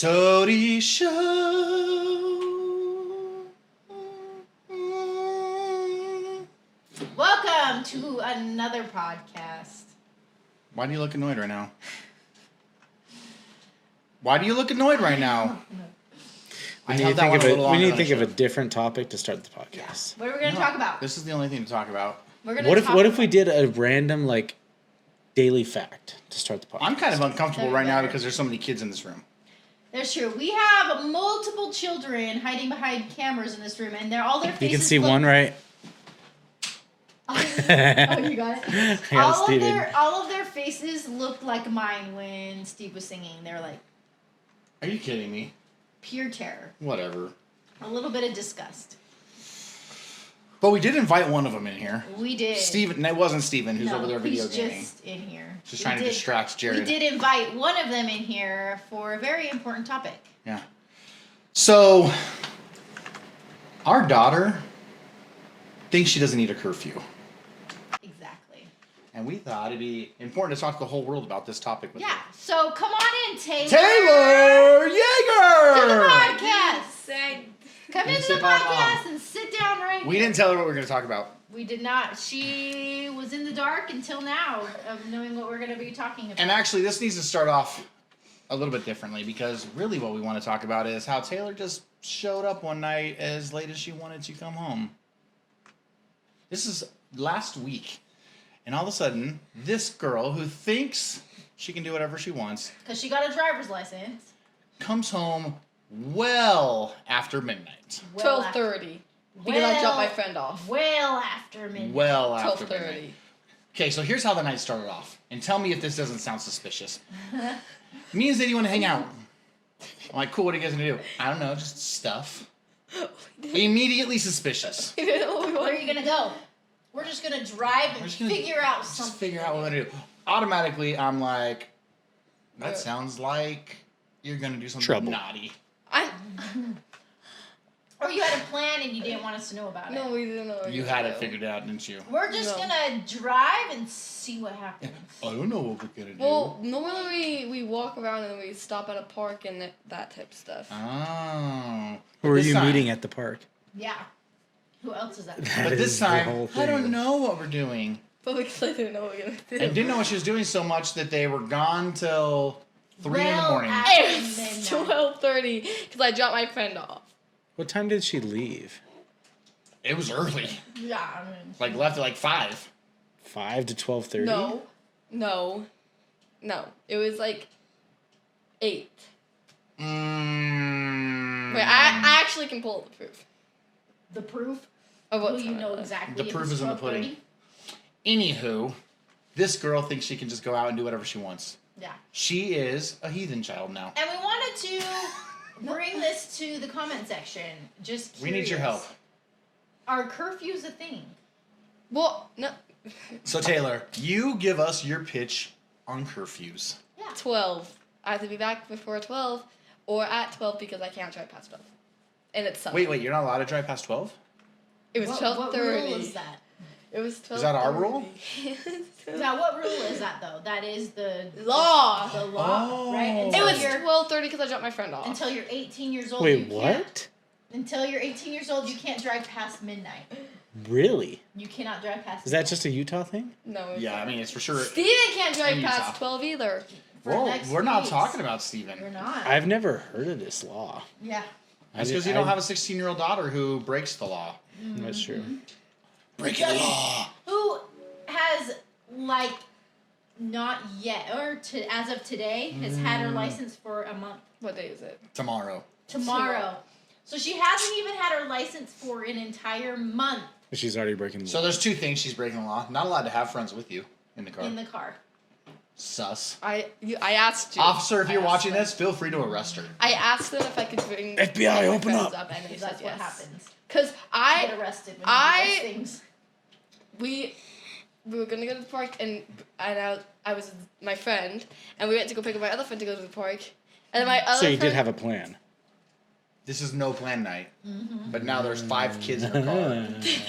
SOTY Show. Welcome to another podcast. Why do you look annoyed right now? Why do you look annoyed right now? We need to think of a different topic to start the podcast. What are we going to talk about? This is the only thing to talk about. What if we did a random daily fact to start the podcast? I'm kind of uncomfortable right now because there's so many kids in this room. That's true. We have multiple children hiding behind cameras in this room, and all their faces. You can see one, right? Oh, you got it. Yeah, all of their faces looked like mine when Steve was singing. They were like, Are you kidding me? pure terror. Whatever. A little bit of disgust. But we did invite one of them in here. We did. Steven. It wasn't Steven who's over there video he's gaming. Just in here. Just trying to distract Jared. We did invite one of them in here for a very important topic. Yeah. So, our daughter thinks she doesn't need a curfew. Exactly. And we thought it'd be important to talk to the whole world about this topic with her. Yeah. So come on in, Taylor. Taylor Yeager! To the podcast. Come into the podcast and sit down right We here. didn't tell her what we were going to talk about. We did not. She was in the dark until now of knowing what we're going to be talking about. And actually, this needs to start off a little bit differently because really what we want to talk about is how Taylor just showed up one night as late as she wanted to come home. This is last week. And all of a sudden, this girl who thinks she can do whatever she wants Because she got a driver's license. comes home well after midnight. 12:30. Because I dropped my friend off. Well after midnight. Well after 12:30. midnight. Okay, so here's how the night started off. And tell me if this doesn't sound suspicious. Me and Zadie want to hang out. I'm like, cool, what are you guys going to do? I don't know, just stuff. Immediately suspicious. Where are you going to go? We're just going to drive and figure out something. Just figure out what we're going to do. Automatically, I'm like, that sounds like you're going to do something naughty. Or you had a plan and you didn't want us to know about it. No, we didn't know. You had it figured out, didn't you? We're just gonna drive and see what happens. I don't know what we're going to do. Well, normally we walk around and we stop at a park and that type of stuff. Oh. Who are you meeting at the park? Yeah. Who else is that? But this time, I don't know what we're doing. But because I didn't know what we were going to do. And didn't know what she was doing so much that they were gone till 3 in the morning. It was 12:30 because I dropped my friend off. What time did she leave? It was early. Yeah, I mean. Like left at 5. 5 to 12:30? No. It was 8. Wait, I actually can pull the proof. The proof? Of what Who you time know it was. exactly. The if proof it's is in the pudding. 12:30? Anywho, this girl thinks she can just go out and do whatever she wants. Yeah. She is a heathen child now. And we wanted to bring this to the comment section. Just curious. We need your help. Are curfews a thing? Well, no. So Taylor, you give us your pitch on curfews. Yeah. 12. I have to be back before 12 or at 12 because I can't drive past 12. And it's Sunday. Wait, you're not allowed to drive past 12? It was 12:30. What rule is that? It was 12:30. Is that our rule? Now, what rule is that, though? That is the Law. The law, Oh. right? It was 12:30 because I dropped my friend off. Until you're 18 years old. Wait, you what? Can't, until you're 18 years old, you can't drive past midnight. Really? You cannot drive past. Is that just a Utah thing? No. It's Yeah, not. I mean, it's for sure. Steven can't drive in past Utah. 12 either. Whoa, next we're not week's. talking about Steven. You're not. I've never heard of this law. Yeah. That's because you don't have a 16-year-old daughter who breaks the law. That's true. Breaking the law. Who has not yet or as of today has had her license for a month. What day is it? Tomorrow. So she hasn't even had her license for an entire month She's already breaking the law. So there's 2 things she's breaking the law. Not allowed to have friends with you in the car. in the car. Sus. I asked you. Officer, if you're I asked watching them. this, feel free to arrest her. I asked them if I could bring FBI, my open friends up. and they That's said what yes. happens. Because You I get arrested when you do those things. we were gonna go to the park and I was with my friend and we went to go pick up my other friend to go to the park and my other So you friend, did have a plan. This is no plan night. But now there's 5 kids in the car.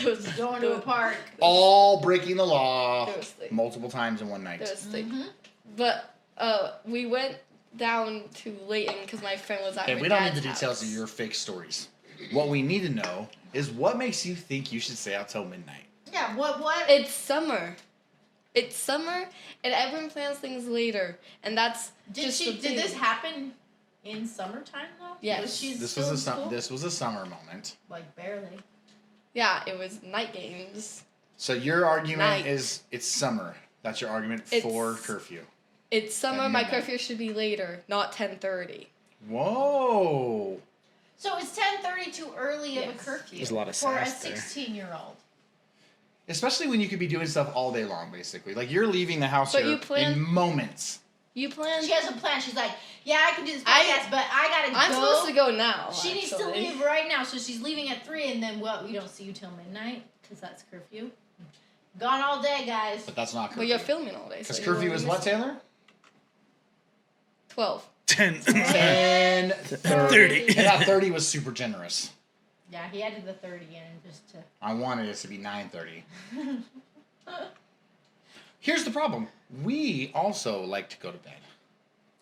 there was Going to a park. All breaking the law There was 3. multiple times in one night. There was 3. But we went down to Layton because my friend was at Okay, my we don't need dad's the details house. of your fake stories. What we need to know is what makes you think you should stay out till midnight. Yeah, what? It's summer. It's summer, and everyone plans things later, and that's Did just the did this thing. happen in summertime though? Yes. Was she This still was in school? this was a summer moment. Like barely. Yeah, it was night games. So your argument Night. is it's summer. That's your argument It's- for curfew. It's summer. At My midnight. curfew should be later, not 10:30. Whoa. So is 10:30 too early of a Yes. curfew There's a lot of for a sass there. 16-year-old? Especially when you could be doing stuff all day long, basically. Like you're leaving the house But here you plan- in moments. You plan? She has a plan. She's like, yeah, I can do this I- podcast, but I gotta go. I'm supposed to go now. She needs to actually. leave right now, so she's leaving at 3, and then what? We don't see you till midnight because that's curfew. Gone all day, guys. But that's not curfew. But you're filming all day. Because so curfew you're is what, missing- Taylor? 12. 10:30. Yeah, 30 was super generous. Yeah, he added the 30 in just to. I wanted it to be 9:30. Here's the problem. We also like to go to bed.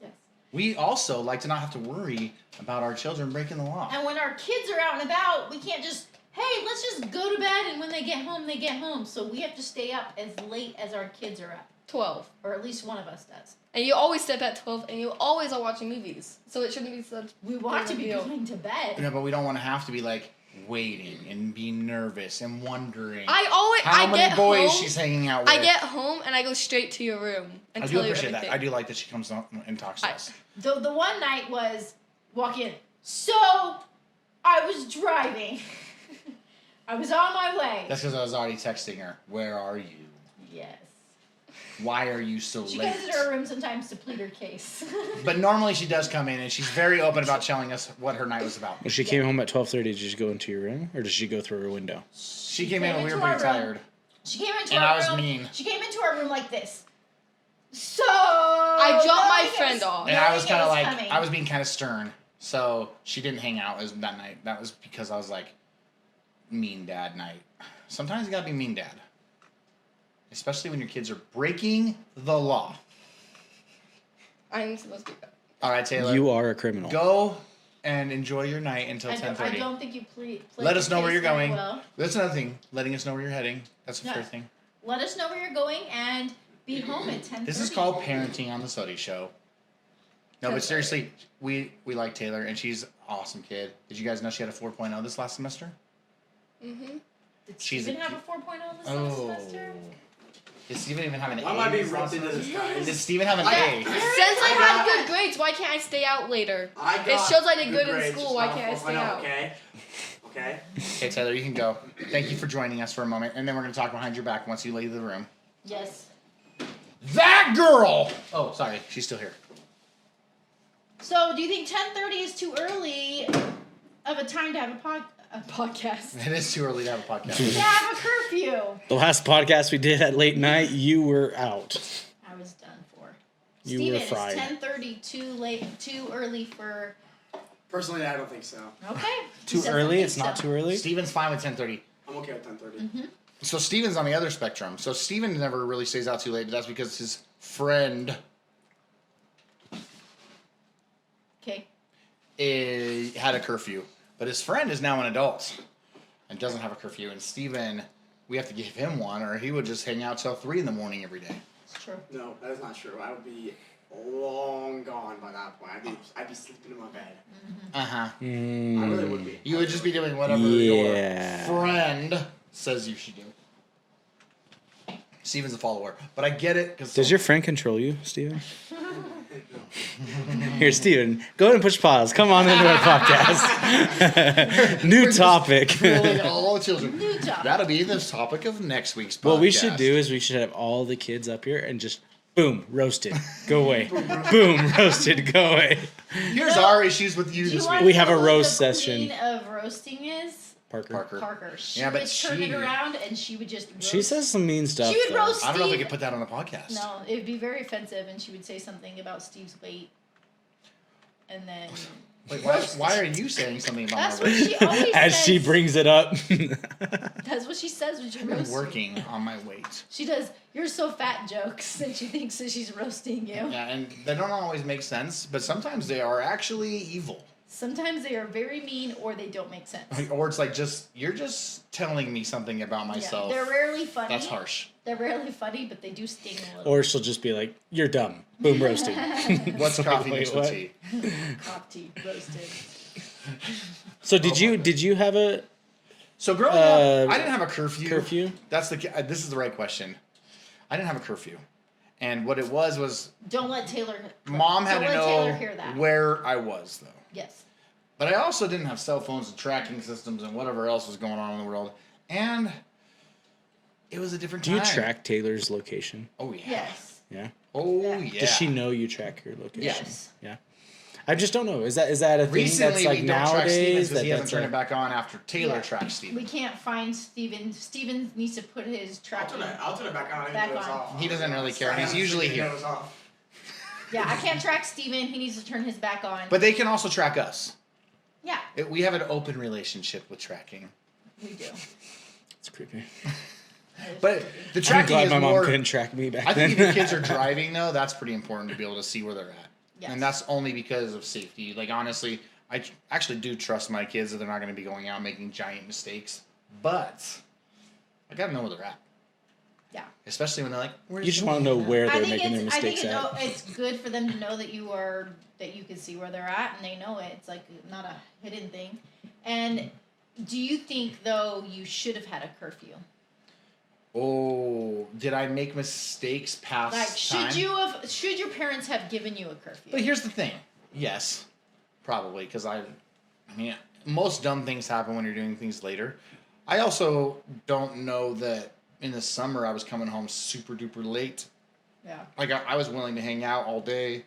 Yes. We also like to not have to worry about our children breaking the law. And when our kids are out and about, we can't just, hey, let's just go to bed, and when they get home, they get home. So we have to stay up as late as our kids are up, 12. or at least one of us does. And you always step at 12, and you always are watching movies. So it shouldn't be such. We want to be deal. going to bed. No, but we don't want to have to be like waiting and be nervous and wondering I how many get boys home, she's hanging out with. I get home and I go straight to your room and I do tell you appreciate that. everything. I do like that she comes on and talks to us. The one night was walk in. So I was driving. I was on my way. That's because I was already texting her. Where are you? Yes. Why are you so She late? goes to her room sometimes to plead her case. But normally she does come in and she's very open about telling us what her night was about. When she came home at 12:30, did she go into your room or did she go through her window? She came in and we were into our pretty room. tired. She came into And our I was room. mean. She came into our room like this. So I dropped my knowing it friend was- off. And I was knowing it kind of like, coming. I was being kind of stern. So she didn't hang out that night. That was because I was like, mean dad night. Sometimes you gotta be mean dad. Especially when your kids are breaking the law. I'm supposed to go. All right, Taylor. You are a criminal. Go and enjoy your night until I 10:30. don't think you played Let us know where you're going. Well. That's another thing. Letting us know where you're heading. That's the Yeah. first thing. Let us know where you're going and be home at 10:30. This is called parenting on the SOTY show. No, but 10:30. seriously, we like Taylor, and she's an awesome kid. Did you guys know she had a 4.0 this last semester? Mm-hmm. Did she's Steven a have a kid. 4.0 this Oh. last semester? Did Steven even have an Why A? am I being this roped last into this, semester? guys? Did Steven have an Yeah. A? Since I I had got- good grades, why can't I stay out later? I It got shows I did good in grades, school, just why not can't I stay 4.0, out? Okay. Okay. Okay, Taylor, you can go. Thank you for joining us for a moment, and then we're going to talk behind your back once you leave the room. Yes. That girl! Oh, sorry. She's still here. So, do you think 10:30 is too early of a time to have a podcast? It is too early to have a podcast. To have a curfew. The last podcast we did at late night, you were out. I was done for. You Steven, were fried. is 10:30 too late, too early for? Personally, I don't think so. Okay. Too He doesn't early? think It's not so. too early? Steven's fine with 10:30. I'm okay with 10:30. Mm-hmm. So Steven's on the other spectrum. So Steven never really stays out too late, but that's because his friend Okay. had a curfew. But his friend is now an adult and doesn't have a curfew. And Steven, we have to give him one, or he would just hang out till 3 in the morning every day. It's true. No, that is not true. I would be long gone by that point. I'd be sleeping in my bed. Uh-huh. I really would Mm, be. You would just be doing whatever Yeah. your friend says you should do. Steven's a follower. But I get it. Cause Does your friend control you, Steven? Here, Steven, go ahead and push pause. Come on into our podcast. New topic. Controlling all the children. New topic. That'll be the topic of next week's podcast. What we should do is we should have all the kids up here and just boom, roasted, go away. Boom, roasted, go away. Here's No. our issues with you Do you this want week. We to have a know what roast the session. queen of roasting is? Parker. Parker. Parker. She Yeah, but would turn she- it around and she would just roast. She says some mean stuff. She would though. roast- I don't know if we Steve- could put that on the podcast. No, it would be very offensive, and she would say something about Steve's weight, and then Wait, why are you saying something about That's my what weight? she always As says. she brings it up. That's what she says when she I've been roasts you. working on my weight. She does, "You're so fat" jokes, and she thinks that she's roasting you. Yeah, and they don't always make sense, but sometimes they are actually evil. Sometimes they are very mean, or they don't make sense. Or it's like you're just telling me something about myself. Yeah, they're rarely funny. That's harsh. They're rarely funny, but they do sting a little. Or she'll just be like, "You're dumb." Boom, roasted. What's coffee Wait, mixed with what? tea? Cough tea, roasted. So did you have a So growing up, I didn't have a curfew. curfew? That's this is the right question. I didn't have a curfew, and what it was Don't let Taylor. mom had don't to let Taylor know hear that. where I was though. Yes. But I also didn't have cell phones and tracking systems and whatever else was going on in the world, and it was a different Do time. you track Taylor's location? Oh yeah. Yes. Yeah. Oh Yeah. yeah. Does she know you track your location? Yes. Yeah. I just don't know. Is that a thing Recently, that's like we don't track Stevens nowadays? because he hasn't That's turned a- it back on after Taylor Yeah. tracked Steven. We can't find Steven. Steven needs to put his tracking. I'll turn it back on. Back It goes on. off. He doesn't really care. He's Silence, usually it here. goes off. Yeah, I can't track Steven. He needs to turn his back on. But they can also track us. yeah, We have an open relationship with tracking. we do. It's creepy. But the I'm tracking glad is my mom more. couldn't track me back I then. think if your kids are driving though, that's pretty important to be able to see where they're at. Yes. And that's only because of safety. Like honestly, I actually do trust my kids that they're not going to be going out making giant mistakes. But I got to know where they're at. Yeah. Especially when they're like, "Where's You just want to know where I they're think making their it's. I think mistakes at. it's good for them to know that you can see where they're at and they know it. It's like not a hidden thing. And do you think though you should have had a curfew? Oh, did I make mistakes past Like time? should your parents have given you a curfew? But here's the thing. Yes, probably because I mean, most dumb things happen when you're doing things later. I also don't know that in the summer I was coming home super duper late. Yeah. Like I was willing to hang out all day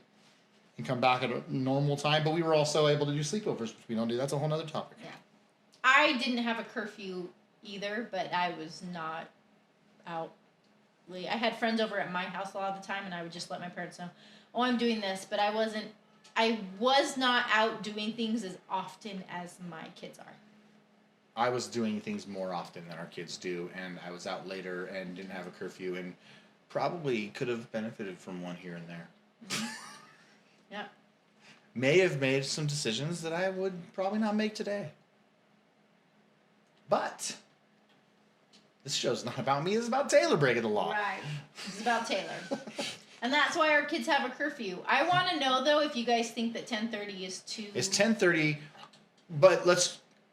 and come back at a normal time, but we were also able to do sleepovers, which we don't do. That's a whole nother topic. Yeah. I didn't have a curfew either, but I was not out late. I had friends over at my house a lot of the time, and I would just let my parents know, "Oh, I'm doing this," but I was not out doing things as often as my kids are. I was doing things more often than our kids do, and I was out later and didn't have a curfew, and probably could have benefited from one here and there. Yeah. May have made some decisions that I would probably not make today. But this show's not about me, it's about Taylor breaking the law. Right. It's about Taylor. And that's why our kids have a curfew. I want to know, though, if you guys think that 10:30 is too... It's 10:30, but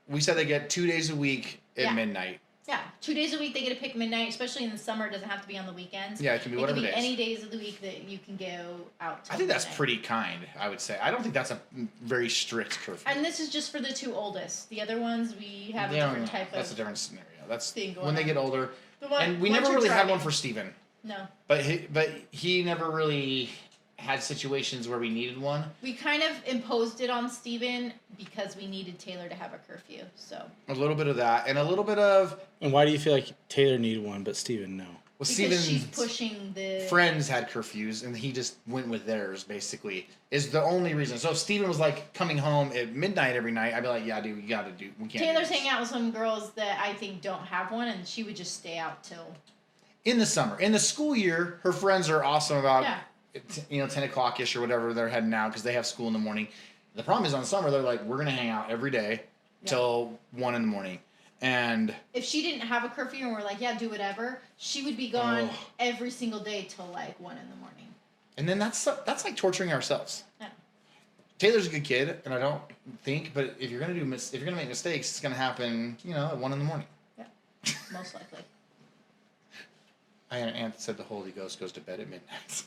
we said they get 2 days a week at Yeah. midnight. Yeah, 2 days a week they get to pick midnight, especially in the summer. It doesn't have to be on the weekends. Yeah, it can be whatever It can be days. any days of the week that you can go out till I think that's midnight. pretty kind, I would say. I don't think that's a very strict curfew. And this is just for the two oldest. The other ones, we have a They don't- different type That's a of different scenario. That's thing going when they on. get older. The one, And we ones never you're really had driving. one for Steven. No. But he never really had situations where we needed one. We kind of imposed it on Steven because we needed Taylor to have a curfew. So A little bit of that, and a little bit of And why do you feel like Taylor needed one, but Steven no? well, because she's Steven's pushing the friends had curfews, and he just went with theirs. Basically, is the only reason. So if Steven was like coming home at midnight every night, I'd be like, "Yeah, dude, you gotta do. We can't." Taylor's do this." hanging out with some girls that I think don't have one, and she would just stay out till In the summer, in the school year, her friends are awesome about yeah. 10 o'clock ish or whatever they're heading out because they have school in the morning. The problem is on summer they're like, we're gonna hang out every day till 1 in the morning, and If she didn't have a curfew and we're like, yeah, do whatever, she would be gone Oh. every single day till like 1 in the morning. and then that's like torturing ourselves. Yeah. Taylor's a good kid, and I don't think, but if you're gonna if you're gonna make mistakes, it's gonna happen, at 1 in the morning. Most likely. I had an aunt that said the Holy Ghost goes to bed at midnight.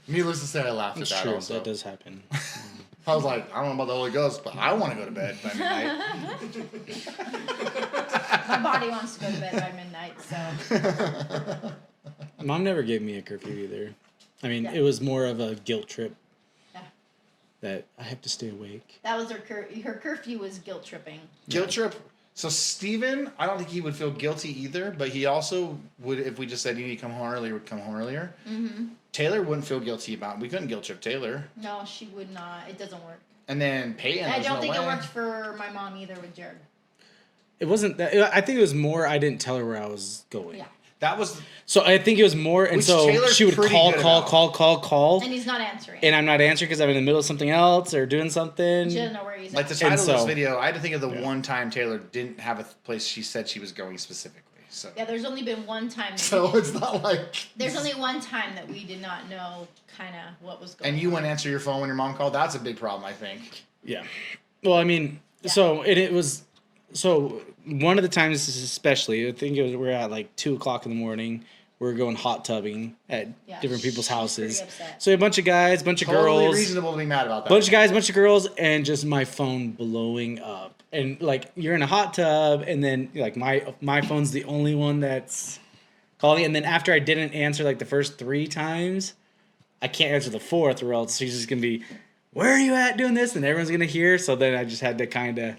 Needless to say, I laughed It's at that true. also. That does happen. I was like, I don't know about the Holy Ghost, but I want to go to bed by midnight. My body wants to go to bed by midnight, so Mom never gave me a curfew either. I mean, Yeah. it was more of a guilt trip. Yeah. That I have to stay awake. that was her curfew was guilt tripping. Guilt trip. So Steven, I don't think he would feel guilty either, but he also would, if we just said you need to come home earlier, would come home earlier. Mm-hmm. Taylor wouldn't feel guilty about it. We couldn't guilt trip Taylor. No, she would not. It doesn't work. And then Peyton, I there's don't no think way. it worked for my mom either with Jared. It wasn't that. I think it was more. I didn't tell her where I was going. Yeah. That was, So I think it was more, and Which so Taylor's she would pretty call, good call, about. call, And he's not answering. and I'm not answering because I'm in the middle of something else or doing something. She doesn't know where he's like at. the title of this so- video, I had to think of the Yeah. one time Taylor didn't have a place she said she was going specifically. So, Yeah, there's only been one time. That so we it's not like. there's only one time that we did not know kind of what was going on. And you wouldn't answer your phone when your mom called? That's a big problem, I think. Yeah. Well, I mean, Yeah. so it was. So one of the times, especially, I think it was we're at like 2:00 in the morning. We're going hot tubbing at Yeah, different people's she's houses. pretty upset. So a bunch of guys, bunch of Totally girls, reasonable to be mad about that. bunch of guys, bunch of girls, and just my phone blowing up. And like you're in a hot tub, and then like my phone's the only one that's calling. And then after I didn't answer like the first 3 times, I can't answer the 4th, or else she's just gonna be, "Where are you at doing this?" And everyone's gonna hear. So then I just had to kind of.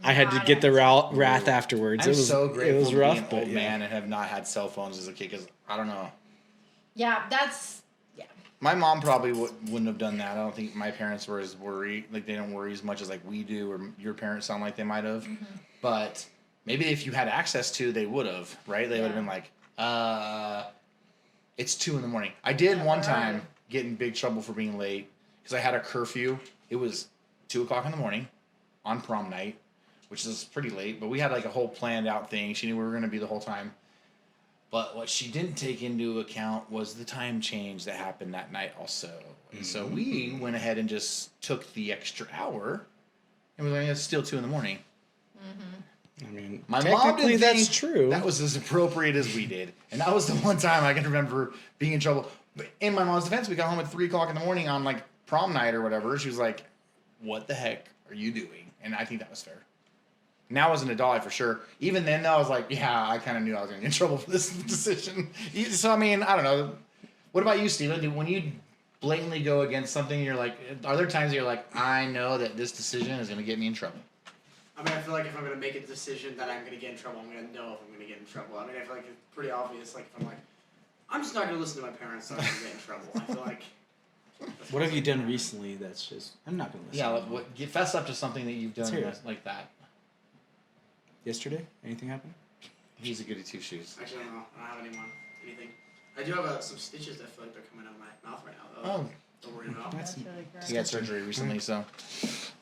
I had to Not get the answer. wrath afterwards. I'm it was so it grateful was to rough, be an but old yeah. man and have not had cell phones as a kid because I don't know. Yeah, that's yeah. My mom probably wouldn't have done that. I don't think my parents were as worried. Like they don't worry as much as like we do, or your parents sound like they might have. Mm-hmm. But maybe if you had access to, they would have. Right? They would have Yeah. been like, it's 2 a.m. I did Yeah, one where are time you? get in big trouble for being late because I had a curfew. It was 2:00 a.m. on prom night, which is pretty late. But we had like a whole planned out thing. She knew we were going to be the whole time. But what she didn't take into account was the time change that happened that night also. And so we went ahead and just took the extra hour, and we were like, it's still 2 a.m. I mean, My mom technically didn't that's think true. that was as appropriate as we did. And that was the one time I can remember being in trouble. But in my mom's defense, we got home at 3:00 on like prom night or whatever. She was like, what the heck are you doing? And I think that was fair. Now as an adult, for sure. Even then, though, I was like, yeah, I kind of knew I was going to get in trouble for this decision. So, I mean, I don't know. What about you, Steven? When you blatantly go against something, you're like, are there times you're like, I know that this decision is going to get me in trouble? I mean, I feel like if I'm going to make a decision that I'm going to get in trouble, I'm going to know if I'm going to get in trouble. I mean, I feel like it's pretty obvious. Like, if I'm like, I'm just not going to listen to my parents, so I'm going to get in trouble. I feel like. What have you done recently that's just, I'm not going to listen. Yeah, fess up to something that you've done Let's hear it. that's like that. Yesterday? Anything happen? He's a goody two shoes. Actually, I don't know. I don't have anything. I do have some stitches that I feel like they're coming out of my mouth right now, though. Oh, Don't worry about. That's- That's really gross. he had surgery recently, so.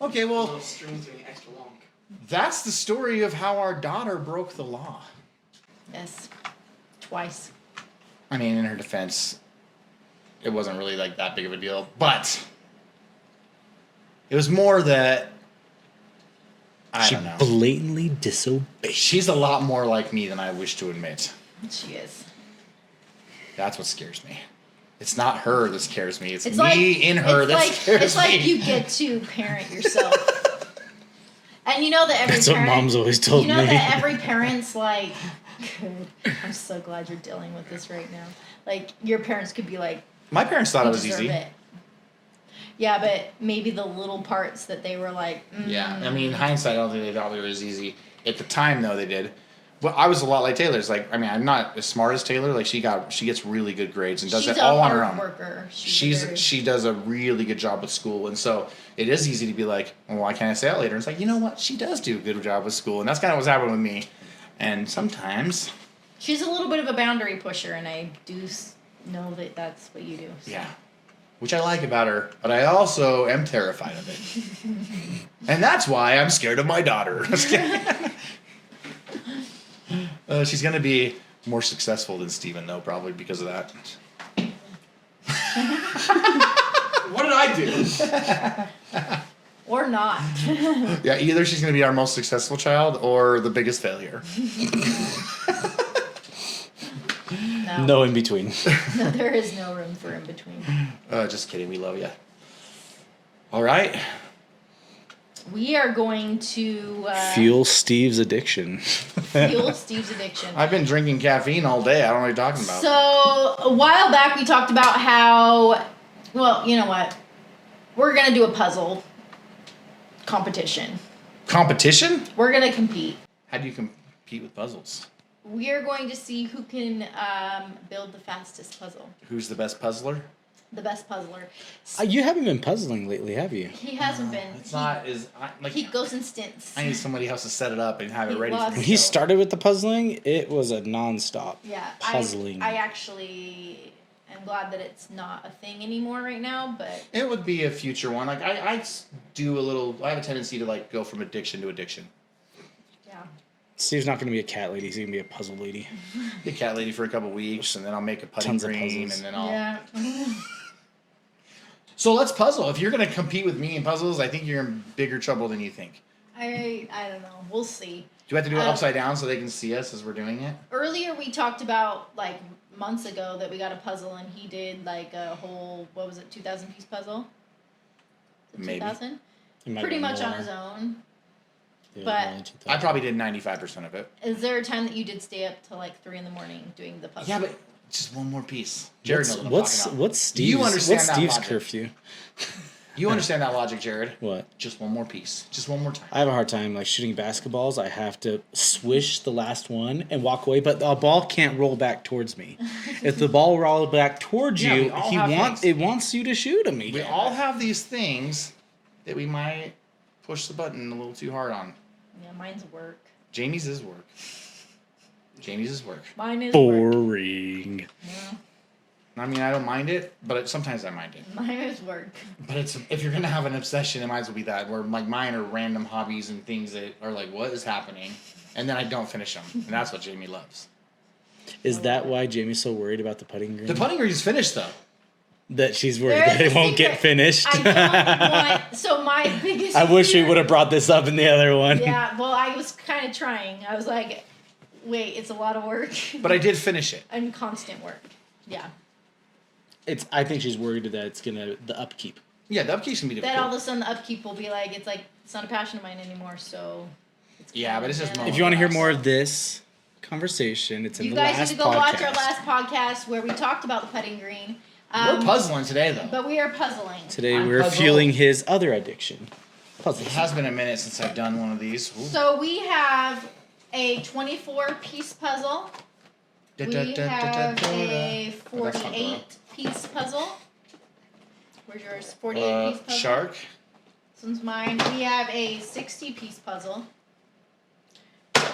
Okay, Well, well, those strings getting extra long. that's the story of how our daughter broke the law. Yes, twice. I mean, in her defense, it wasn't really like that big of a deal, but it was more that I she don't know. blatantly disobeyed. She's a lot more like me than I wish to admit. She is. That's what scares me. It's not her that scares me. It's It's me like in her it's that like scares it's me. like you get to parent yourself, and you know that every That's what parent, mom's always told you know me. that every parent's like, good. I'm so glad you're dealing with this right now. Like your parents could be like, My parents thought you it was deserve easy. it. Yeah, but maybe the little parts that they were like, Yeah, I mean, hindsight, I don't think they thought it was easy. At the time, though, they did. But I was a lot like Taylor's. Like, I mean, I'm not as smart as Taylor. Like, she gets really good grades and does she's it a all on hard her own. worker. She does a really good job with school, and so it is easy to be like, well, why can't I say that later? And it's like, you know what? She does do a good job with school, and that's kind of what's happening with me. And sometimes, She's a little bit of a boundary pusher, and I do know that that's what you do. So. yeah, which I like about her, but I also am terrified of it, and that's why I'm scared of my daughter. She's gonna be more successful than Steven, though, probably because of that. What did I do? Or not. Yeah, either she's gonna be our most successful child or the biggest failure. No. No in between. No, there is no room for in between. Just kidding. We love you. All right. We are going to Fuel Steve's addiction. fuel Steve's addiction. I've been drinking caffeine all day. I don't know what you're talking about. So a while back we talked about how, well, you know what? We're gonna do a puzzle competition. Competition? We're gonna compete. How do you compete with puzzles? We are going to see who can build the fastest puzzle. Who's the best puzzler? The best puzzler. You haven't been puzzling lately, have you? He hasn't been. It's not as like. He goes in stints. I need somebody else to set it up and have it He ready for loves me. When to he go. started with the puzzling, it was a nonstop puzzling. I actually am glad that it's not a thing anymore right now, but It would be a future one. Like I do a little. I have a tendency to like go from addiction to addiction. yeah. Steve's not going to be a cat lady. He's going to be a puzzle lady. Be a cat lady for a couple weeks, and then I'll make a putting Tons of green, puzzles. and then I'll. Yeah. So let's puzzle. If you're gonna compete with me in puzzles, I think you're in bigger trouble than you think. I don't know. We'll see. Do we have to do it upside down so they can see us as we're doing it? Earlier we talked about like months ago that we got a puzzle and he did like a whole 2,000 piece puzzle? Maybe. 2,000? It might Pretty be much more. on his own. Yeah, but- probably 2000. I probably did 95% of it. Is there a time that you did stay up till like 3 a.m. doing the puzzle? Yeah, but just one more piece. Jared knows what I'm What's talking about. what's Steve's? You understand what's that Steve's logic. curfew? You understand that logic, Jared? What? Just one more piece. Just one more time. I have a hard time like shooting basketballs. I have to swish the last one and walk away, but the ball can't roll back towards me. If the ball rolls back towards Yeah, we you, all have things. it wants you to shoot him. We all have these things that we might push the button a little too hard on. Yeah, mine's work. Jamie's is work. Jamie's is work. Mine is work. boring. Yeah, I mean, I don't mind it, but sometimes I mind it. mine is work. But it's if you're gonna have an obsession, it might as well be that. Where like mine are random hobbies and things that are like, what is happening, and then I don't finish them, and that's what Jamie loves. Is that why Jamie's so worried about the putting green? The putting green is finished though. That she's worried There's that it a won't get secret. finished. I don't want. So my biggest. I wish we fear- would have brought this up in the other one. Yeah, well, I was kind of trying. I was like, wait, it's a lot of work. But I did finish it. And constant work. Yeah. I think she's worried that it's the upkeep. Yeah, the upkeep can be Then difficult. all of a sudden the upkeep will be like, it's not a passion of mine anymore, so. Yeah, but it's just Yeah. If you want to hear more of this conversation, it's in You the guys last need to go podcast. watch our last podcast where we talked about the putting green. We're puzzling today though. But we are puzzling. Today I'm we're puzzled. fueling his other addiction. It Puzzles. has been a minute since I've done one of these. Ooh. So we have a 24-piece puzzle. We have a 48-piece puzzle. Where's yours? 48-piece puzzle? Shark. This one's mine. We have a 60-piece puzzle.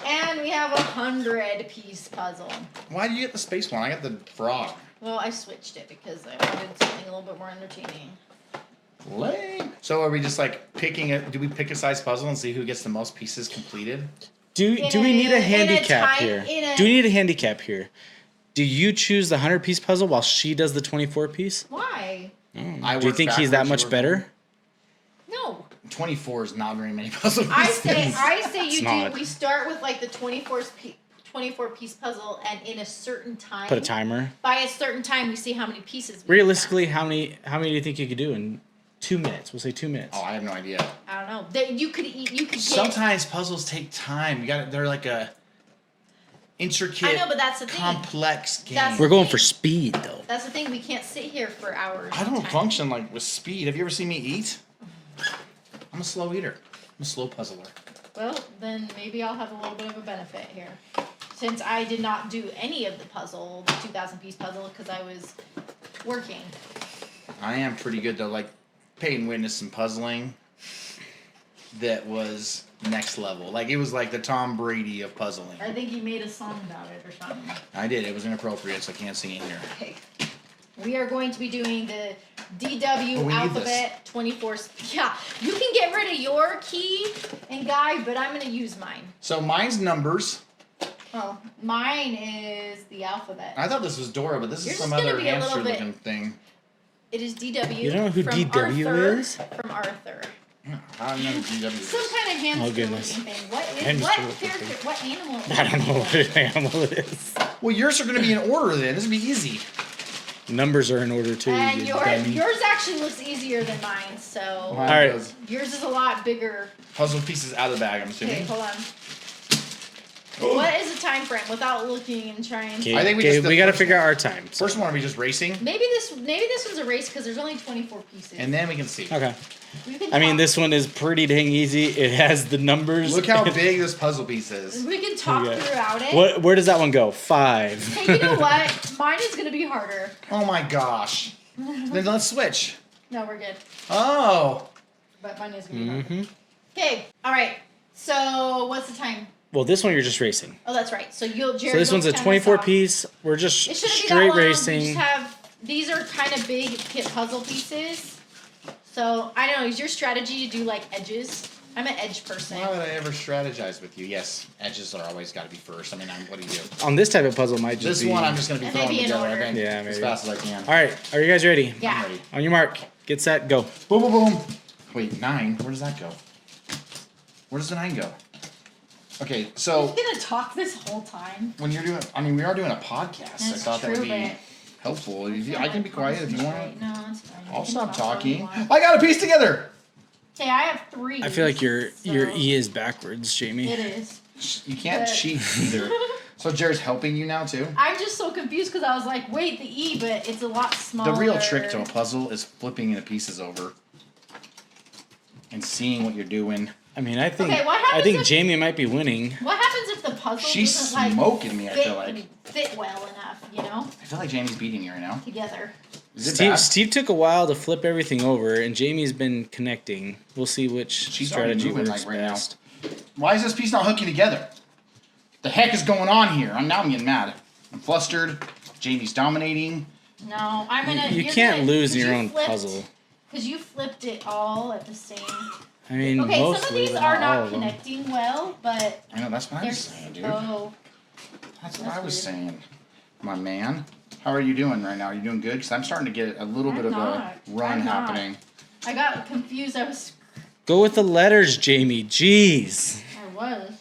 And we have a 100-piece puzzle. Why do you get the space one? I got the frog. Well, I switched it because I wanted something a little bit more entertaining. Lame. So are we just like picking it? Do we pick a size puzzle and see who gets the most pieces completed? Do we need a handicap here? Do we need a handicap here? Do you choose the 100-piece puzzle while she does the 24-piece? Why? Oh. I Do you work think he's that backwards, much you work better? No. 24 is not very many puzzle I pieces. say It's you do. not. We start with like the 24-piece puzzle, and in a certain time. Put a timer. By a certain time, we see how many pieces. Realistically, how many do you think you could do in 2 minutes? We'll say 2 minutes. Oh, I have no idea. I don't know. That you could eat. You could get. Sometimes puzzles take time. They're like a intricate, I know, but that's the thing. complex game. That's- We're going for speed, though. That's the thing. We can't sit here for hours. I at a don't time. function like with speed. Have you ever seen me eat? I'm a slow eater. I'm a slow puzzler. Well, then maybe I'll have a little bit of a benefit here, since I did not do any of the 2,000-piece puzzle, because I was working. I am pretty good though. Like Peyton witnessed some puzzling that was next level. Like it was like the Tom Brady of puzzling. I think you made a song about it or something. I did. It was inappropriate, so I can't sing it here. Okay. We are going to be doing the DW Oh, we need alphabet 24. Yeah, you can get rid of your key and guide, but I'm going to use mine. So mine's numbers. Oh, mine is the alphabet. I thought this was Dora, but this Yours is some is gonna other be a little hamster bit- looking thing. It is DW. You don't know who from DW Arthur, is? From Arthur. I don't know who DW is. Some kind of hamster goodness. looking thing. What Hamster looking character? thing. What animal? I don't know what animal it is. Well, yours are going to be in order then. This would be easy. Numbers are in order too. And you dummy. yours actually looks easier than mine. So Mine All right. does. yours is a lot bigger. Puzzle pieces out of the bag, I'm assuming. Okay, hold on. What is the time frame without looking and trying? Okay, I think we got to first figure out our time. So. First one, are we just racing? Maybe this one's a race because there's only 24 pieces. And then we can see. Okay. We can I mean, talk- this one is pretty dang easy. It has the numbers. Look how big this puzzle piece is. We can talk Okay. throughout it. Where does that one go? 5. Hey, you know what? Mine is gonna be harder. Oh my gosh. Then let's switch. No, we're good. Oh. But mine is gonna be harder. hmm Okay. All right. So what's the time? Well, this one you're just racing. Oh, that's right. So Jared, So this one's a you'll count us 24 off. piece. We're just It shouldn't be that straight long. We racing. just have these are kind of big puzzle pieces. So I don't know. Is your strategy to do like edges? I'm an edge person. Why would I ever strategize with you? Yes, edges are always got to be first. I mean, what do you do? On this type of puzzle, might just This be. one, I'm just going to be And throwing maybe in together, I order. think, Yeah, as maybe. fast as I can. All right, are you guys ready? Yeah. I'm ready. On your mark, get set, go. Boom, boom, boom. Wait, 9? Where does that go? Where does the 9 go? Okay, I'm so gonna talk this whole time. when you're doing, I mean, we are doing a podcast. I That's thought that would true, be but helpful. I can be quiet if you want. No, it's fine. You I'll can stop talk all you talking. want. I got a piece together. Okay, I have 3. I feel like your so E is backwards, Jamie. It is. You can't But- cheat either. So Jared's helping you now too. I'm just so confused because I was like, wait, the E, but it's a lot smaller. The real trick to a puzzle is flipping the pieces over and seeing what you're doing. I mean, I think Okay, what happens if- Jamie might be winning. What happens if the puzzle She's doesn't like smoking me, I feel like. fit well enough, you know, I feel like Jamie's beating you right now. together? Is it bad? Steve took a while to flip everything over, and Jamie's been connecting. We'll see which She's already strategy moving, works like, right now. best. Why is this piece not hooking together? The heck is going on here? I'm getting mad. I'm flustered. Jamie's dominating. No, I'm gonna. You you're can't gonna, lose in your own puzzle. Because you flipped it all at the same. I mean, Okay, some of mostly, these but are all not of them. connecting well, but I know, that's what I they're was saying, dude. so. That's what I that's was weird. saying. My man. How are you doing right now? Are you doing good? Because I'm starting to get a little I'm bit of not. a run I'm not. happening. I got confused. I was. Go with the letters, Jamie. Jeez. I was.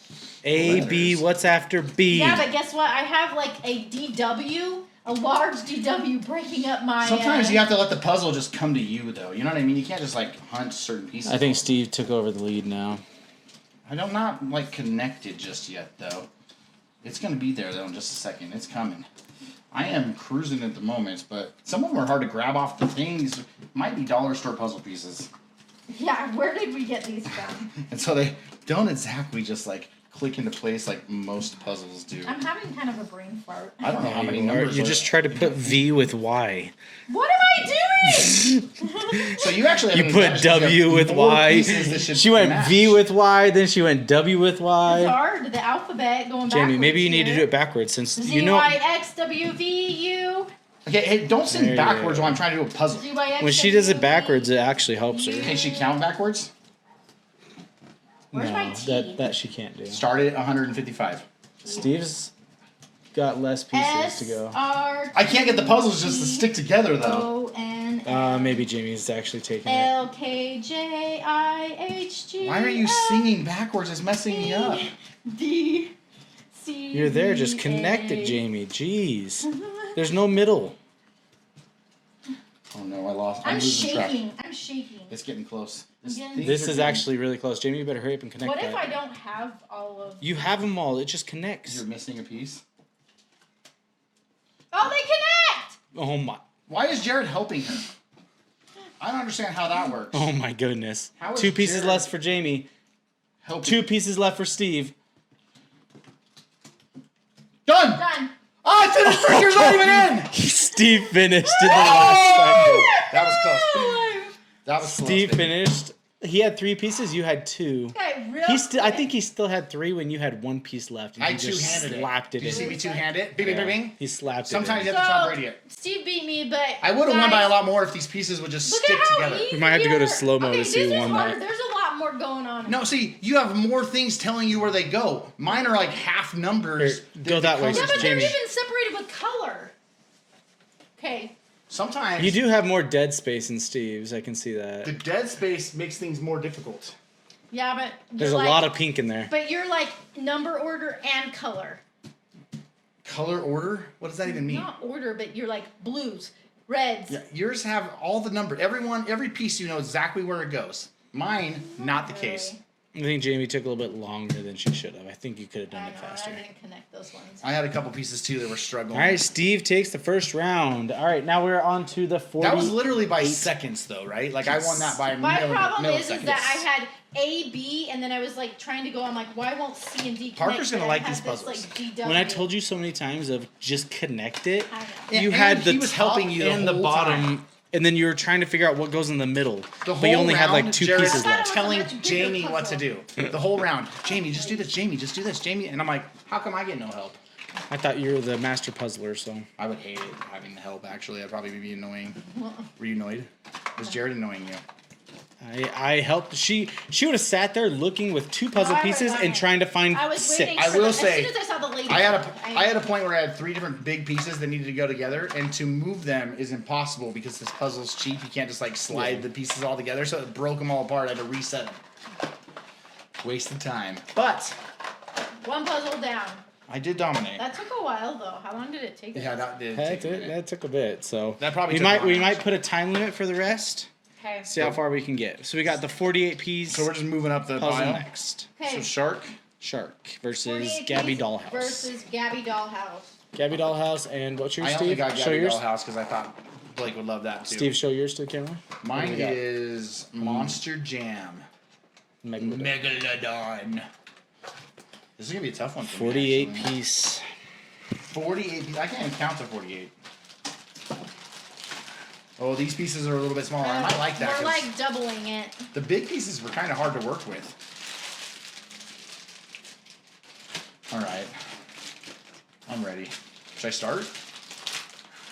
A, B, Letters. what's after B? Yeah, but guess what? I have like a DW, a large DW breaking up my. Sometimes you have to let the puzzle just come to you, though. You know what I mean? You can't just like hunt certain pieces. I think Steve took over the lead now. I'm not like connected just yet, though. It's gonna be there though in just a second. It's coming. I am cruising at the moment, but some of them are hard to grab off the things. Might be dollar store puzzle pieces, Yeah, where did we get these from? and so they don't exactly just like click into place like most puzzles do. I'm having kind of a brain fart. I don't know how many You numbers. You are- just try to put V with Y. What am I doing? So you actually You have an put advantage 'cause you W have with more Y. pieces that should She went match. V with Y, then she went W with It's Y. hard. The alphabet going backwards. Jamie, maybe you need to here. do it backwards since Z, you know Y, X, W, V, U. Okay, hey, don't There sing you backwards go. while I'm trying to do a puzzle. Z, Y, X, when she W, does it V. backwards, it actually helps her. Can she count backwards? Where's my No, T? that she can't do. Start at 155. Steve's got less pieces to go. S-R-T-E-O-N. I can't get the puzzles just to stick together though. Maybe Jamie's actually taking it. L-K-J-I-H-G. Why are you singing backwards? It's messing me up. D C. You're there, just connect it, Jamie. Jeez. There's no middle. Oh no, I lost. I'm losing track. shaking. I'm shaking. It's getting close. Again. things This are is getting- actually really close. Jamie, you better hurry up and connect What that. if I don't have all of? You have them all. It just connects. You're missing a piece. Oh, they connect. Oh my. Why is Jared helping her? I don't understand how that works. Oh my goodness. How is 2 pieces Jared- less for Jamie. Helping. 2 pieces left for Steve. Done. Done. Oh, it's in his freaker's not even in. Steve finished in the last second. That was close. That was close. Steve baby. finished. He had 3 pieces. You had 2. Okay, real. He still. I quick. think he still had 3 when you had 1 piece left. And I he just two-handed slapped it. it Did you see in. me two-hand it? Bing, bing, Yeah. bing, bing. He slapped Sometimes it. you have to Tom Brady it. Steve beat me, but I would have won by a guys, lot more if these pieces would just Look stick at how together. easy We might have to go to they are. slow-mo to Okay, see this who is won harder. that. There's a lot more going on. No, see, you have more things telling you where they go. Mine are like half numbers. Here, go that way, Yeah, but they're Jamie. even separated with color. Okay. Sometimes You do have more dead space in Steve's. I can see that. the dead space makes things more difficult. Yeah, but There's a lot of pink in there. But you're like number order and color. Color order? What does that even mean? Not order, but you're like blues, reds. Yeah, yours have all the number. Every piece you know exactly where it goes. Mine, not the case. I think Jamie took a little bit longer than she should have. I think you could have done I it know, faster. I didn't connect those ones. I had a couple pieces too that were struggling. All right, Steve takes the first round. All right, now we're on to the 40. That was literally by seconds, though, right? Like I won that by My problem is milliseconds. that I had A, B, and then I was like trying to go. I'm like, why won't C and D connect? Parker's gonna But I like had these this, puzzles. Like, DW. When I told you so many times of just connect it, I know. you And had the he was top helping you the and the whole bottom, time. and then you were trying to figure out what goes in the middle. The But you whole only had like round, 2 Jared's pieces I thought left. it was telling a much bigger Jamie what to puzzle. do. The whole round. Jamie, just do this. Jamie, just do this. Jamie, and I'm like, how come I get no help? I thought you were the master puzzler, so. I would hate it having the help. Actually, I'd probably be annoying. Were you annoyed? Was Jared annoying you? I helped. She would have sat there looking with 2 puzzle No, I pieces would've and done it. trying to find I was 6. waiting. I for will the, say, as soon as I saw the lady. I had a point where I had 3 different big pieces that needed to go together, and to move them is impossible because this puzzle's cheap. You can't just like slide the pieces all together, so it broke them all apart. I had to reset them. Wasted time. But one puzzle down. I did dominate. That took a while though. How long did it take? Yeah, that did take a minute. That took a bit, so. That probably we took might long, we might actually. put a time limit for the rest. Okay. See how far we can get. So we got the 48 piece So we're just moving up the puzzle pile. next. Okay. So Shark. Shark versus 48 Gabby piece Dollhouse. versus Gabby Dollhouse. Gabby Dollhouse, and what's yours, I Steve? only got Show Gabby yours. Dollhouse because I thought Blake would love that too. Steve, show yours to the camera. Mine we got? is Monster Jam. Megalodon. Megalodon. This is gonna be a tough one for 48 me. actually. piece. 48 pieces. I can't even count to 48. Oh, these pieces are a little bit smaller. I might like that. We're 'Cause like doubling it. the big pieces were kind of hard to work with. All right. I'm ready. Should I start?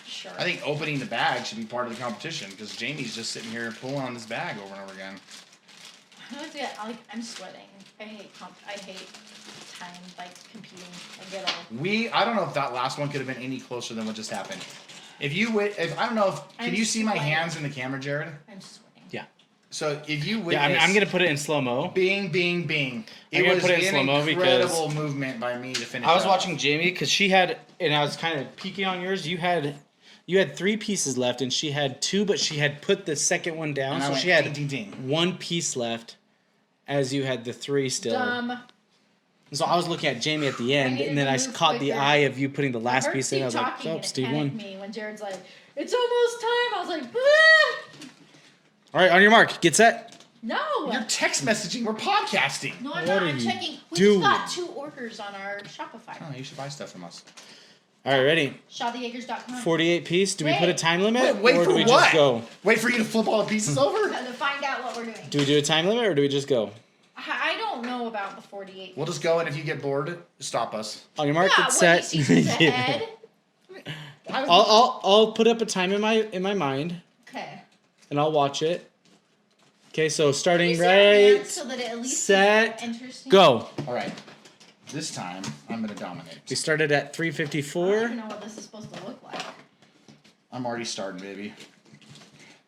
Sure. I think opening the bag should be part of the competition because Jamie's just sitting here pulling on this bag over and over again. I always get, like, I'm sweating. I hate time, like, competing. I get all. I don't know if that last one could have been any closer than what just happened. If I don't know if can I'm you see my sweating. hands in the camera, Jared? I'm sweating. Yeah. So if you witness, Yeah, I'm gonna put it in slow mo. Bing, bing, bing. I'm It gonna was put it in an slow-mo because incredible movement by me to finish. I was that watching off. Jamie because she had, and I was kind of peeking on yours. You had 3 pieces left, and she had 2, but she had put the second one down, And I so went she had ding, ding, ding. 1 piece left, as you had the 3 still. Dumb. So I was looking at Jamie at the end, needed and then to I move caught the quicker. eye of you putting the last I heard piece in. I was Steve like, talking "Oh, and it Steve panicked won." me when Jared's like, "It's almost time." I was like, "Ah!" All right, on your mark, get set. No. You're text messaging. We're podcasting. No, I'm What not. are I'm you checking. We doing? just got 2 orders on our Shopify. Oh, you should buy stuff from us. All right, ready? ShawTheAcres.com. 48 piece. Do we put a Wait. time limit, Wait or for do we what? just go? Wait for you to flip all the pieces over? To find out what we're doing. Do we do a time limit, or do we just go? I don't know about the 48. We'll just go, and if you get bored, stop us. On your mark, Yeah, get what, set. you see who's ahead? I'll put up a time in my mind, Okay. and I'll watch it. Okay, so Can starting you see our hands right, so that it at least set, is interesting? go. All right. This time, I'm gonna dominate. We started at I don't 3:54. even know what this is supposed to look like. I'm already starting, baby.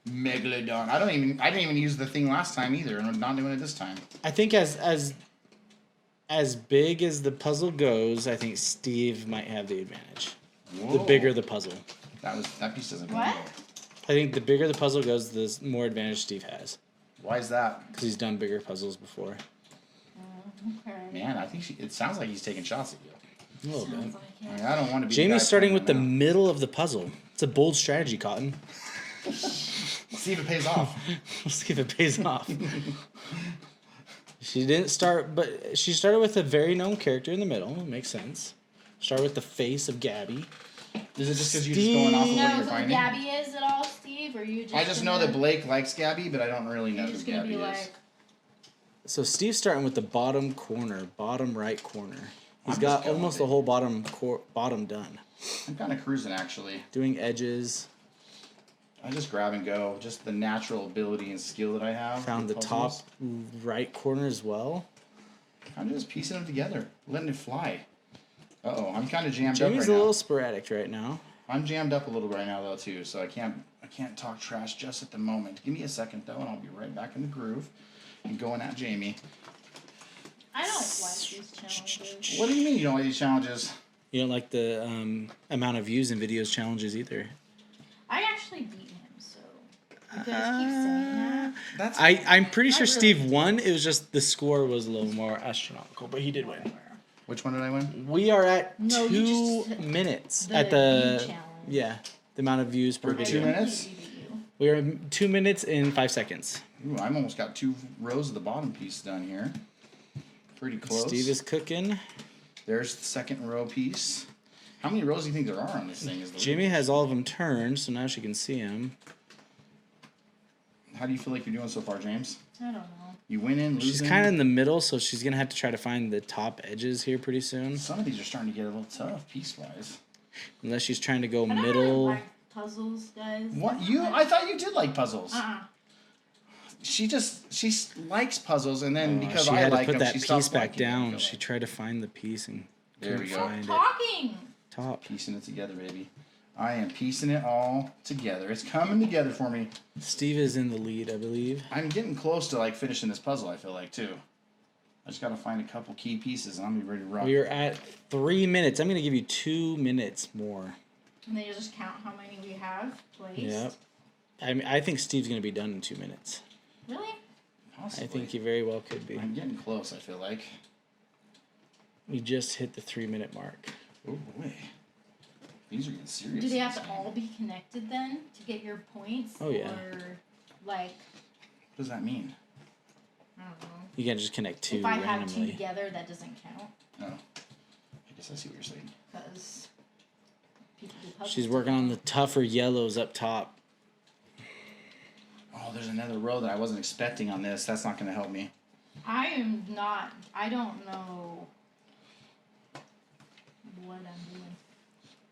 Megalodon. I didn't even use the thing last time either, and I'm not doing it this time. I think as big as the puzzle goes, I think Steve might have the advantage. The Whoa. bigger the puzzle. That piece doesn't go What? anywhere. I think the bigger the puzzle goes, the more advantage Steve has. Why is that? Because he's done bigger puzzles before. Okay. Man, I think it sounds like he's taking shots at you. A little bit. Sounds like I it. mean, I don't want to be. Jamie's starting with the middle. middle of the puzzle. It's a bold strategy, Cotton. See if it pays off. Let's see if it pays off. She didn't start, but she started with a very known character in the middle. It makes sense. Start with the face of Gabby. Is it just because you're just going off Do of you what know you're who finding? Gabby is at all, Steve? Or you just? I just know that Blake likes Gabby, but I don't really know You're who just gonna Gabby be is. like, So Steve's starting with the bottom corner, bottom right corner. He's I'm got just going almost with the whole bottom done. I'm kind of cruising actually. Doing edges. I just grab and go. Just the natural ability and skill that I have. Found the with top puzzles. right corner as well. I'm just piecing them together, letting it fly. Uh-oh, I'm kind of jammed Jamie's up a right little now. sporadic right now. I'm jammed up a little right now though too, so I can't talk trash just at the moment. Give me a second though, and I'll be right back in the groove and going at Jamie. I don't like these challenges. What do you mean you don't like these challenges? You don't like the amount of views in videos challenges either. I actually beat him, so you guys keep saying that. That's I'm pretty I sure really Steve do. won. It was just the score was a little more astronomical, but he did win. Which one did I win? We are at No, you 2 just- minutes the at the view challenge. yeah the amount of views per For video. 2 minutes? We are 2 minutes and 5 seconds. Ooh, I'm almost got 2 rows of the bottom piece done here. Pretty close. Steve is cooking. There's the second row piece. How many rows do you think there are on this thing? Is the Jimmy has all of them turned, so now she can see him. How do you feel like you're doing so far, James? I don't know. You win in, losing? She's kind of in the middle, so she's gonna have to try to find the top edges here pretty soon. Some of these are starting to get a little tough piece-wise. Unless she's trying to go I don't really middle. like puzzles, guys. What? I thought you did like puzzles. She likes puzzles, and then because she I had like to put them, that she piece stops back liking them, I down. feel She like. tried to find the piece and There we couldn't go. find it. Talking. Top. Piecing it together, baby. I am piecing it all together. It's coming together for me. Steve is in the lead, I believe. I'm getting close to like finishing this puzzle. I feel like too. I just gotta find a couple key pieces, and I'll be ready to rock. We are at 3 minutes. I'm gonna give you 2 minutes more. And then you just count how many we have placed. Yep. I think Steve's gonna be done in 2 minutes. Really? Possibly. I think he very well could be. I'm getting close. I feel like. We just hit the 3 minute mark. Oh boy. These are getting serious. Do they have to all be connected then to get your points? Oh, yeah. Or like, What does that mean? I don't know. You can just connect 2 If I have two randomly. together, that doesn't count Oh. I guess I see what you're saying. because people do puzzles. She's working on the tougher yellows up top. Oh, there's another row that I wasn't expecting on this. That's not gonna help me. I am not. I don't know what I'm doing.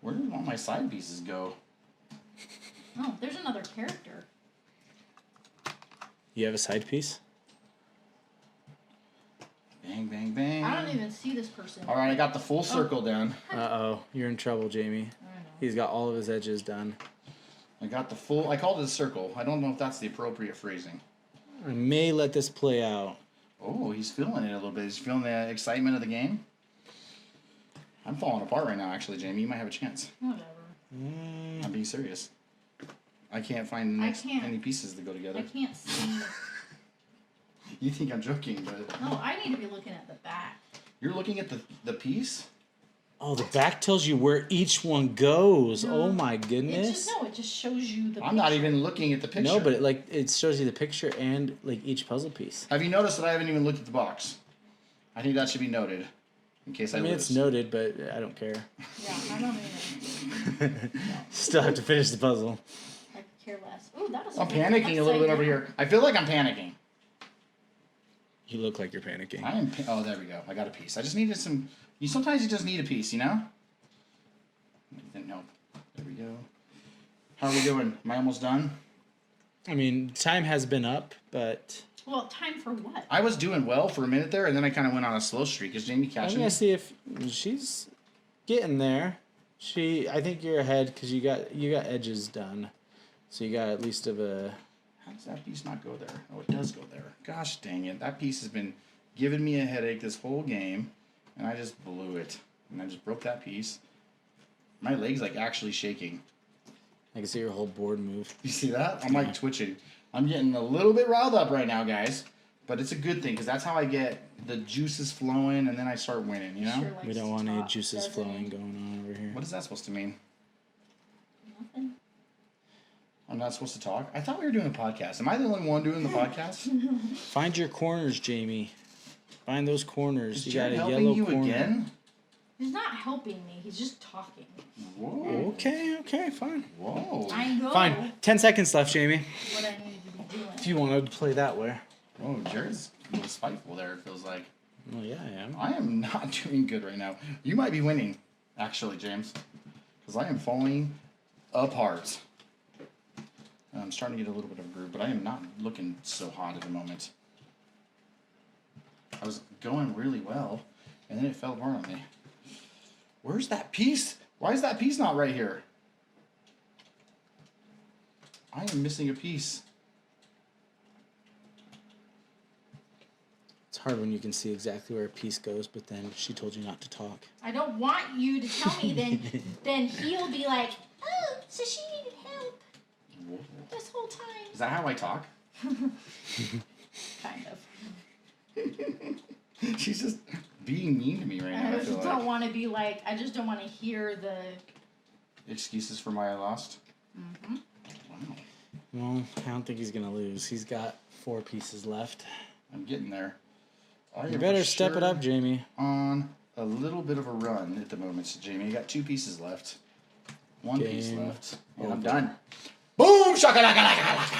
Where did all my side pieces go? Oh, there's another character. You have a side piece? Bang, bang, bang. I don't even see this person. All right, I got the full circle done. Uh-oh. You're in trouble, Jamie. I know. He's got all of his edges done. I got the full. I called it a circle. I don't know if that's the appropriate phrasing. I may let this play out. Oh, he's feeling it a little bit. He's feeling the excitement of the game. I'm falling apart right now, actually, Jamie. You might have a chance. Whatever. I'm being serious. I can't find the I next can't. any pieces to go I together. can't see. You think I'm joking, but No, I need to be looking at the back. you're looking at the piece? Oh, the back tells you where each one goes. No. Oh my It goodness. just shows you the. I'm not picture. even looking at the picture. No, but it shows you the picture and like each puzzle piece. Have you noticed that I haven't even looked at the box? I think that should be noted. In case I, I mean, lose. it's noted, but I don't care. Yeah, I don't even. Still have to finish the puzzle. I could care less. Ooh, that was. I'm panicking a little bit over here. I feel like I'm panicking. You look like you're panicking. I am. Oh, there we go. I got a piece. I just needed some. Sometimes you just need a piece, you know. Didn't help. There we go. How are we doing? Am I almost done? I mean, time has been up, but Well, time for what? I was doing well for a minute there, and then I kind of went on a slow streak. Is Jamie I'm catching gonna me? see if she's getting there. I think you're ahead because you got edges done, so you got at least of a. How does that piece not go there? Oh, it does go there. Gosh dang it. That piece has been giving me a headache this whole game, and I just blew it. And I just broke that piece. My leg's like actually shaking. I can see your whole board move. You see that? I'm like twitching. I'm getting a little bit riled up right now, guys. But it's a good thing because that's how I get the juices flowing, and then I start winning, you know? Sure likes We don't to want any talk, juices doesn't flowing he? going on over here. What is that supposed to mean? Nothing. I'm not supposed to talk? I thought we were doing a podcast. Am I the only one doing the podcast? Find your corners, Jamie. Find those corners. Is You got Jared a helping yellow you corner. again? He's not helping me. He's just talking. Whoa. Okay, fine. Whoa. I know Fine. 10 seconds left, Jamie. what I need to be doing. If you wanted to play that way. Oh, Jared's a little spiteful there, it feels like. Well, yeah, I am. I am not doing good right now. You might be winning, actually, James. Because I am falling apart. I'm starting to get a little bit of a groove, but I am not looking so hot at the moment. I was going really well, and then it fell apart on me. Where's that piece? Why is that piece not right here? I am missing a piece. It's hard when you can see exactly where a piece goes, but then she told you not to talk. I don't want you to tell me. Then he'll be like, oh, so she needed help Whoa. this whole time. Is that how I talk? Kind of. She's just being mean to me right now. I I just feel don't like. want to be like. I just don't want to hear the. Excuses for why I lost. Mm-hmm. Wow. Well, I don't think he's gonna lose. He's got 4 pieces left. I'm getting there. I You am better for step it sure up, Jamie. On a little bit of a run at the moment, so Jamie. You got 2 pieces left. 1 piece Game left. And I'm over. done. Boom! Shakalaka!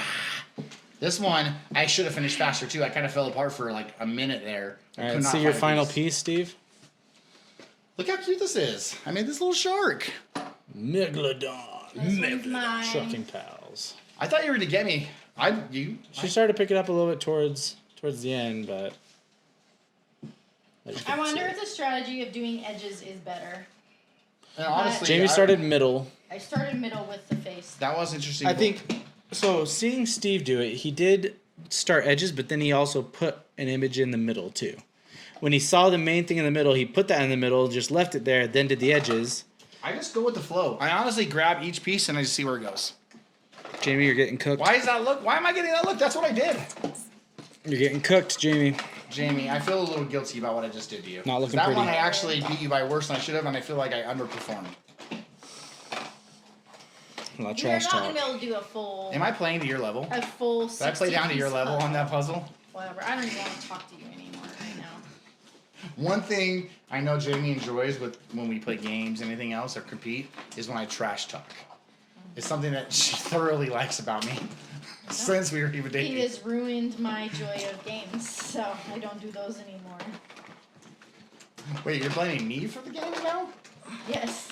This one, I should have finished faster too. I kind of fell apart for like a minute there. All right, see your final piece, Steve. Look how cute this is. I made this little shark. Megalodon. This one's mine. Trucking pals. I thought you were gonna get me. She started to pick it up a little bit towards the end, but I wonder if the strategy of doing edges is better. And honestly, Jamie started middle. I started middle with the face. That was interesting. I think so. Seeing Steve do it, he did start edges, but then he also put an image in the middle too. When he saw the main thing in the middle, he put that in the middle, just left it there, then did the edges. I just go with the flow. I honestly grab each piece and I just see where it goes. Jamie, you're getting cooked. Why is that look? Why am I getting that look? That's what I did. You're getting cooked, Jamie. Jamie, I feel a little guilty about what I just did to you. Not looking that pretty. one I actually beat you by worse than I should have, and I feel like I underperformed. A lot of You're trash not gonna talk. be able to do a full. Am I playing to your level? A full. Did I play down to your 60-piece level puzzle. on that puzzle? Whatever. I don't even want to talk to you anymore right now. One thing I know Jamie enjoys with when we play games, anything else, or compete, is when I trash talk. It's something that she thoroughly likes about me since we were even dating. He has ruined my joy of games, so I don't do those anymore. Wait, you're blaming me for the games now? Yes.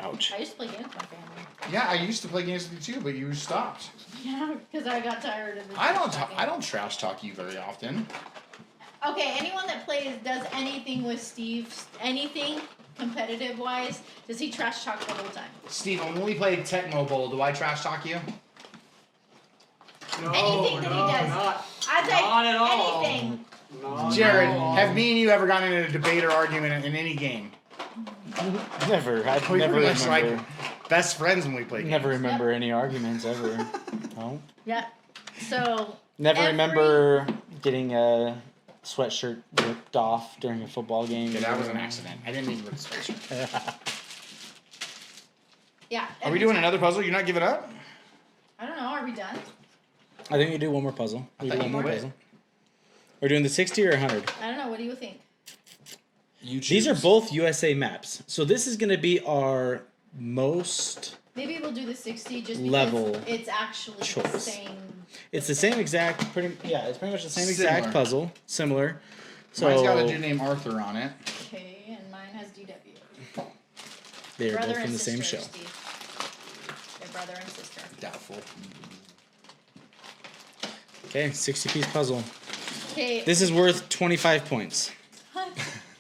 Ouch. I used to play games with my family. Yeah, I used to play games with you too, but you stopped. Yeah, because I got tired of the. I don't trash talk you very often. Okay, anyone that does anything with Steve, anything competitive wise, does he trash talk the whole time? Steve, when we played Tecmo Bowl, do I trash talk you? No, Anything that he no, does. not, I'd say not at all. anything. Not Jared, at all. have me and you ever gotten in a debate or argument in any game? Never. I We never were much remember. like best friends when we played Never games. remember any arguments ever. No. Yeah. So. Never every- remember getting a sweatshirt ripped off during a football game. Yeah, that was an accident. I didn't mean to rip the sweatshirt. Yeah. Are we every doing time. another puzzle? You're not giving up? I don't know. Are we done? I think we do one more puzzle. We do thought one you more quit. puzzle. We're doing the 60 or 100. I don't know. What do you think? You choose. These are both USA maps. So this is going to be our most... Maybe we'll do the 60 just because Level it's actually the choice. same. It's the same exact... it's pretty much the same Similar. exact puzzle. Similar. So Mine's got a dude named Arthur on it. Okay, and mine has DW. they're Brother both and from the same sister, show. Steve. They're brother and sister. Doubtful. Okay, 60-piece puzzle. Okay. This is worth 25 points.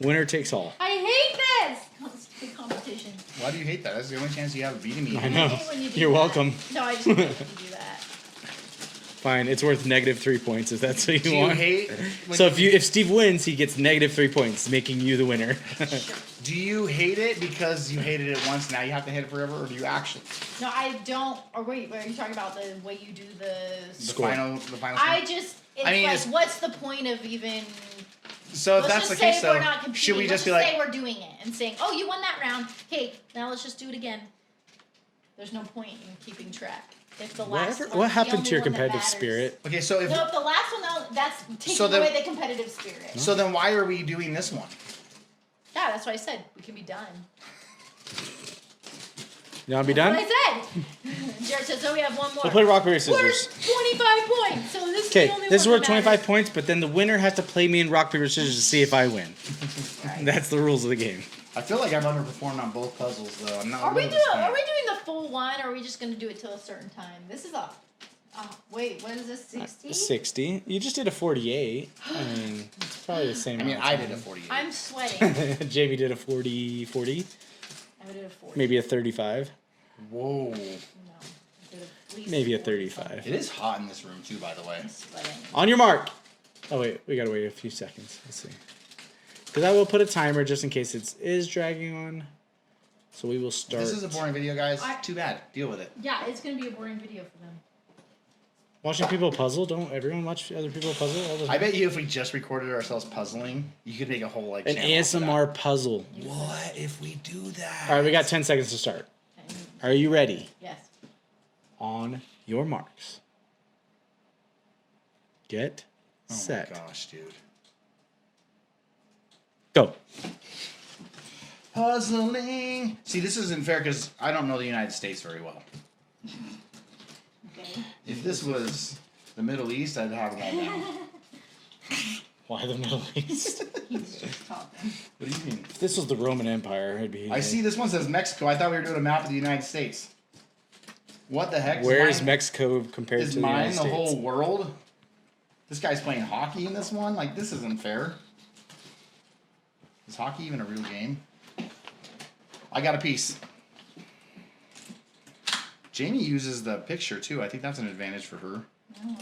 Winner takes all. I hate this! Stupid competition. Why do you hate that? That's the only chance you have of beating me. I know. hate when you do You're that. welcome. No, I just hate when you do that. Fine, it's worth -3 points if that's what you Do you want. hate? when So if Steve wins, he gets -3 points, making you the winner. Do you hate it because you hated it once, now you have to hate it forever, or do you actually? No, I don't. Or wait, are you talking about the way you do the? The Score. final score? I just. It's I mean, like, it's- what's the point of even? So if Let's that's just the case, say though, we're not competing. should we let's just be like, say we're doing it and saying, "Oh, you won that round. Okay, now let's just do it again." There's no point in keeping track. If the last Whatever, one, what the happened only to your one that competitive matters. spirit? okay, so if No, if the last one, that's taking So then- away the competitive spirit. so, then why are we doing this one? Yeah, that's what I said. We can be done. You want to be That's done? what I said. Jared said, so we have one more. We'll play rock, paper, We're scissors. 25 points. So this is Okay, the only this is one worth that 25 matters. points, but then the winner has to play me in rock, paper, scissors to see if I win. Right. That's the rules of the game. I feel like I've underperformed on both puzzles, though. I'm not. Are we really doing? disappointed. Are we doing the full one, or are we just gonna do it till a certain time? This is a. Wait, what is this? 60? 60. You just did a 48. I mean, it's probably the same. I mean, amount I of did a time. 48. I'm sweating. Jamie did a 40. I did a 40. Maybe a 35. Whoa. No, I did at least Maybe a 45. 35. It is hot in this room too, by the way. I'm sweating. On your mark. Oh wait, we gotta wait a few seconds. Let's see. Because I will put a timer just in case it is dragging on. So we will start. This is a boring video, guys. I- Too bad. Deal with it. Yeah, it's gonna be a boring video for them. Watching people puzzle. Don't everyone watch other people puzzle all the time? I bet you if we just recorded ourselves puzzling, you could make a whole like An channel for that. ASMR puzzle. What if we do that? All right, we got 10 seconds to start. Are you ready? Yes. On your marks. Get set. Oh my gosh, dude. Go. Puzzling. See, this isn't fair because I don't know the United States very well. Okay. If this was the Middle East, I'd have them all down. Why the Middle East? He's just talking. What do you mean? If this was the Roman Empire, it'd be. I see this one says Mexico. I thought we were doing a map of the United States. What the heck? Where is mine- Mexico compared Is to the mine United the States? whole world? This guy's playing hockey in this one? Like, this isn't fair. Is hockey even a real game? I got a piece. Jamie uses the picture too. I think that's an advantage for her. No.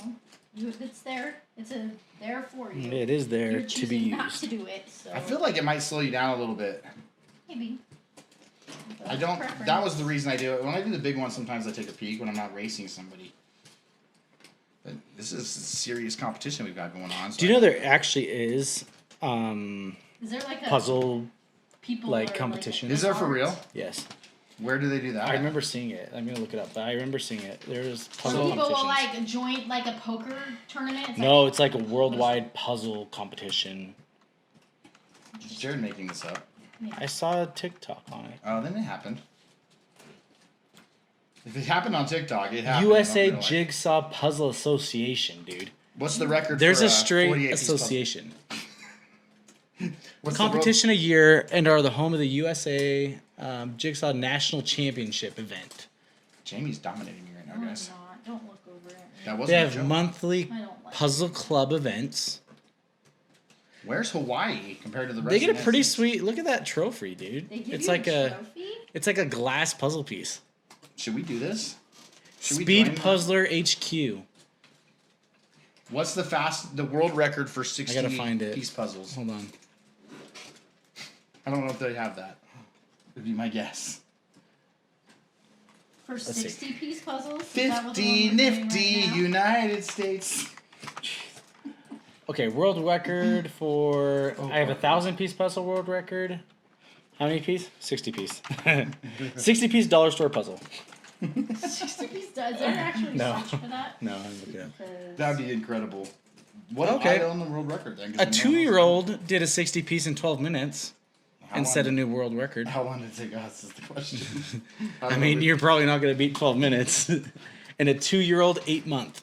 It's there. It's there for you. It is there You're to be choosing not used. to do it, so I feel like it might slow you down a little bit. maybe. I don't. That was the reason I do it. When I do the big one, sometimes I take a peek when I'm not racing somebody. But this is serious competition we've got going on. So Do you know there actually is Is there like a puzzle? people like, are, competition? Is there for real? Yes. Where do they do that? I remember seeing it. I'm gonna look it up, but I remember seeing it. There's So puzzle people will competitions. like join like a poker tournament. It's No, like, it's like a worldwide puzzle competition. Is Jared making this up? I saw a TikTok on it. Oh, then it happened. If it happened on TikTok, it happened. USA in real life. Jigsaw Puzzle Association, dude. What's the record? There's for a straight 48 piece puzzle? association. What's the world- Competition a year and are the home of the USA Jigsaw National Championship event. Jamie's dominating me right now, No, guys. I'm not. Don't look over at me. That wasn't They a have joke. monthly I don't like puzzle club events. Where's Hawaii compared to the rest? They of get the a United pretty States? sweet. Look at that trophy, dude. They give It's you like a a trophy? it's like a glass puzzle piece. Should we do this? Should we Speed join? Puzzler HQ. What's the world record for 60 I gotta find it. piece puzzles? Hold on. I don't know if they have that. Would be my guess. For see. 60-piece puzzles? Is that what the 50 one we're doing nifty right now? United States. Okay, world record for Oh, I have 1,000-piece puzzle world record. How many piece? 60 piece. 60-piece dollar store puzzle. 60-piece? Is there actually No. such for that? No, I'm looking up. 'Cause- That'd be incredible. What if Okay. I own the world record then? 'Cause A no one else- 2-year-old did a 60-piece in 12 minutes How and long set a did- new world record. How long did it take us? Is the question. I mean, you're probably not going to beat 12 minutes. And a 2-year-old, 8-month.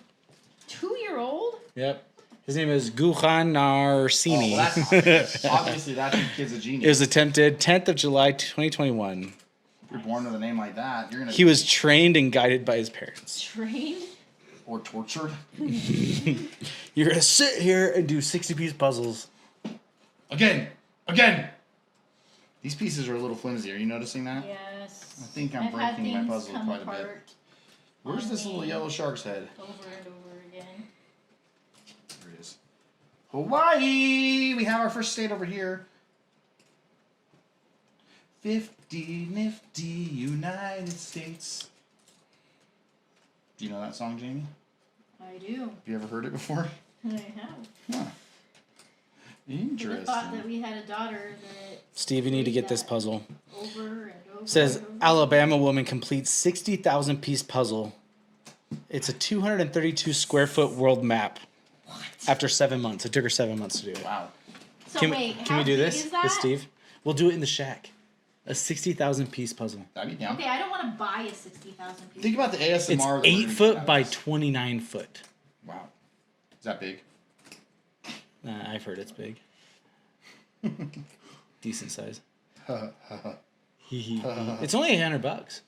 2-year-old? Yep. His name is Guhan Narsini. Oh, well, that's obviously that kid's a genius. It was attempted 10th of July, 2021. If you're born with a name like that, you're gonna. He was trained and guided by his parents. Trained? or tortured. You're going to sit here and do 60-piece puzzles. Again. These pieces are a little flimsy. Are you noticing that? Yes. I think I'm I've had breaking my things puzzle come quite a bit. apart Where's on this little me yellow shark's head? over and over again. There it is. Hawaii! We have our first state over here. 50 nifty United States. Do you know that song, Jamie? I do. Have you ever heard it before? I have. Huh. Who'd have thought that Interesting. we had a daughter that Steve, you need to get this that puzzle. over and over. Says and over. Alabama woman completes 60,000 piece puzzle. It's a 232 square foot world map. What? After 7 months, it took her 7 months to do it. Wow. So Can wait, we how do big this is that? with Steve? We'll do it in the shack. A 60,000 piece puzzle. That'd be down. Okay, I don't want to buy a 60,000 piece. Think about the ASMR. It's that we're 8 gonna foot get by out of this. 29 foot. Wow. Is that big? I've heard it's big. Decent size. It's only $800.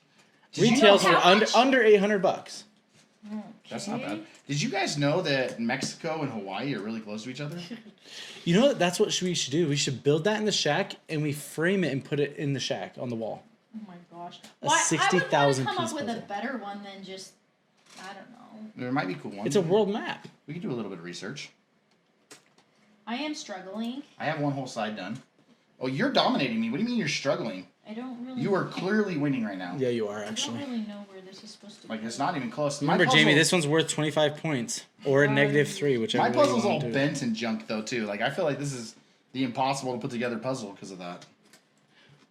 Did you know Retails for how much? under $800. That's not bad. Okay. Did you guys know that Mexico and Hawaii are really close to each other? You know what? That's what we should do. We should build that in the shack and we frame it and put it in the shack on the wall. Oh my gosh. A Why, 60,000 I would want piece to come up with puzzle. a better one than just, I don't know. There might be cool ones. It's a world map. We could do a little bit of research. I am struggling. I have one whole side done. Oh, you're dominating me. What do you mean you're struggling? I don't really. You are clearly winning right now. Yeah, you are I don't actually. really know where this was he supposed to? Like go? it's not even close. Remember, My Jamie, puzzle- this one's worth 25 points or a -3, whichever. My way puzzle's you all want to do it. bent and junk though too. Like I feel like this is the impossible to put together puzzle because of that.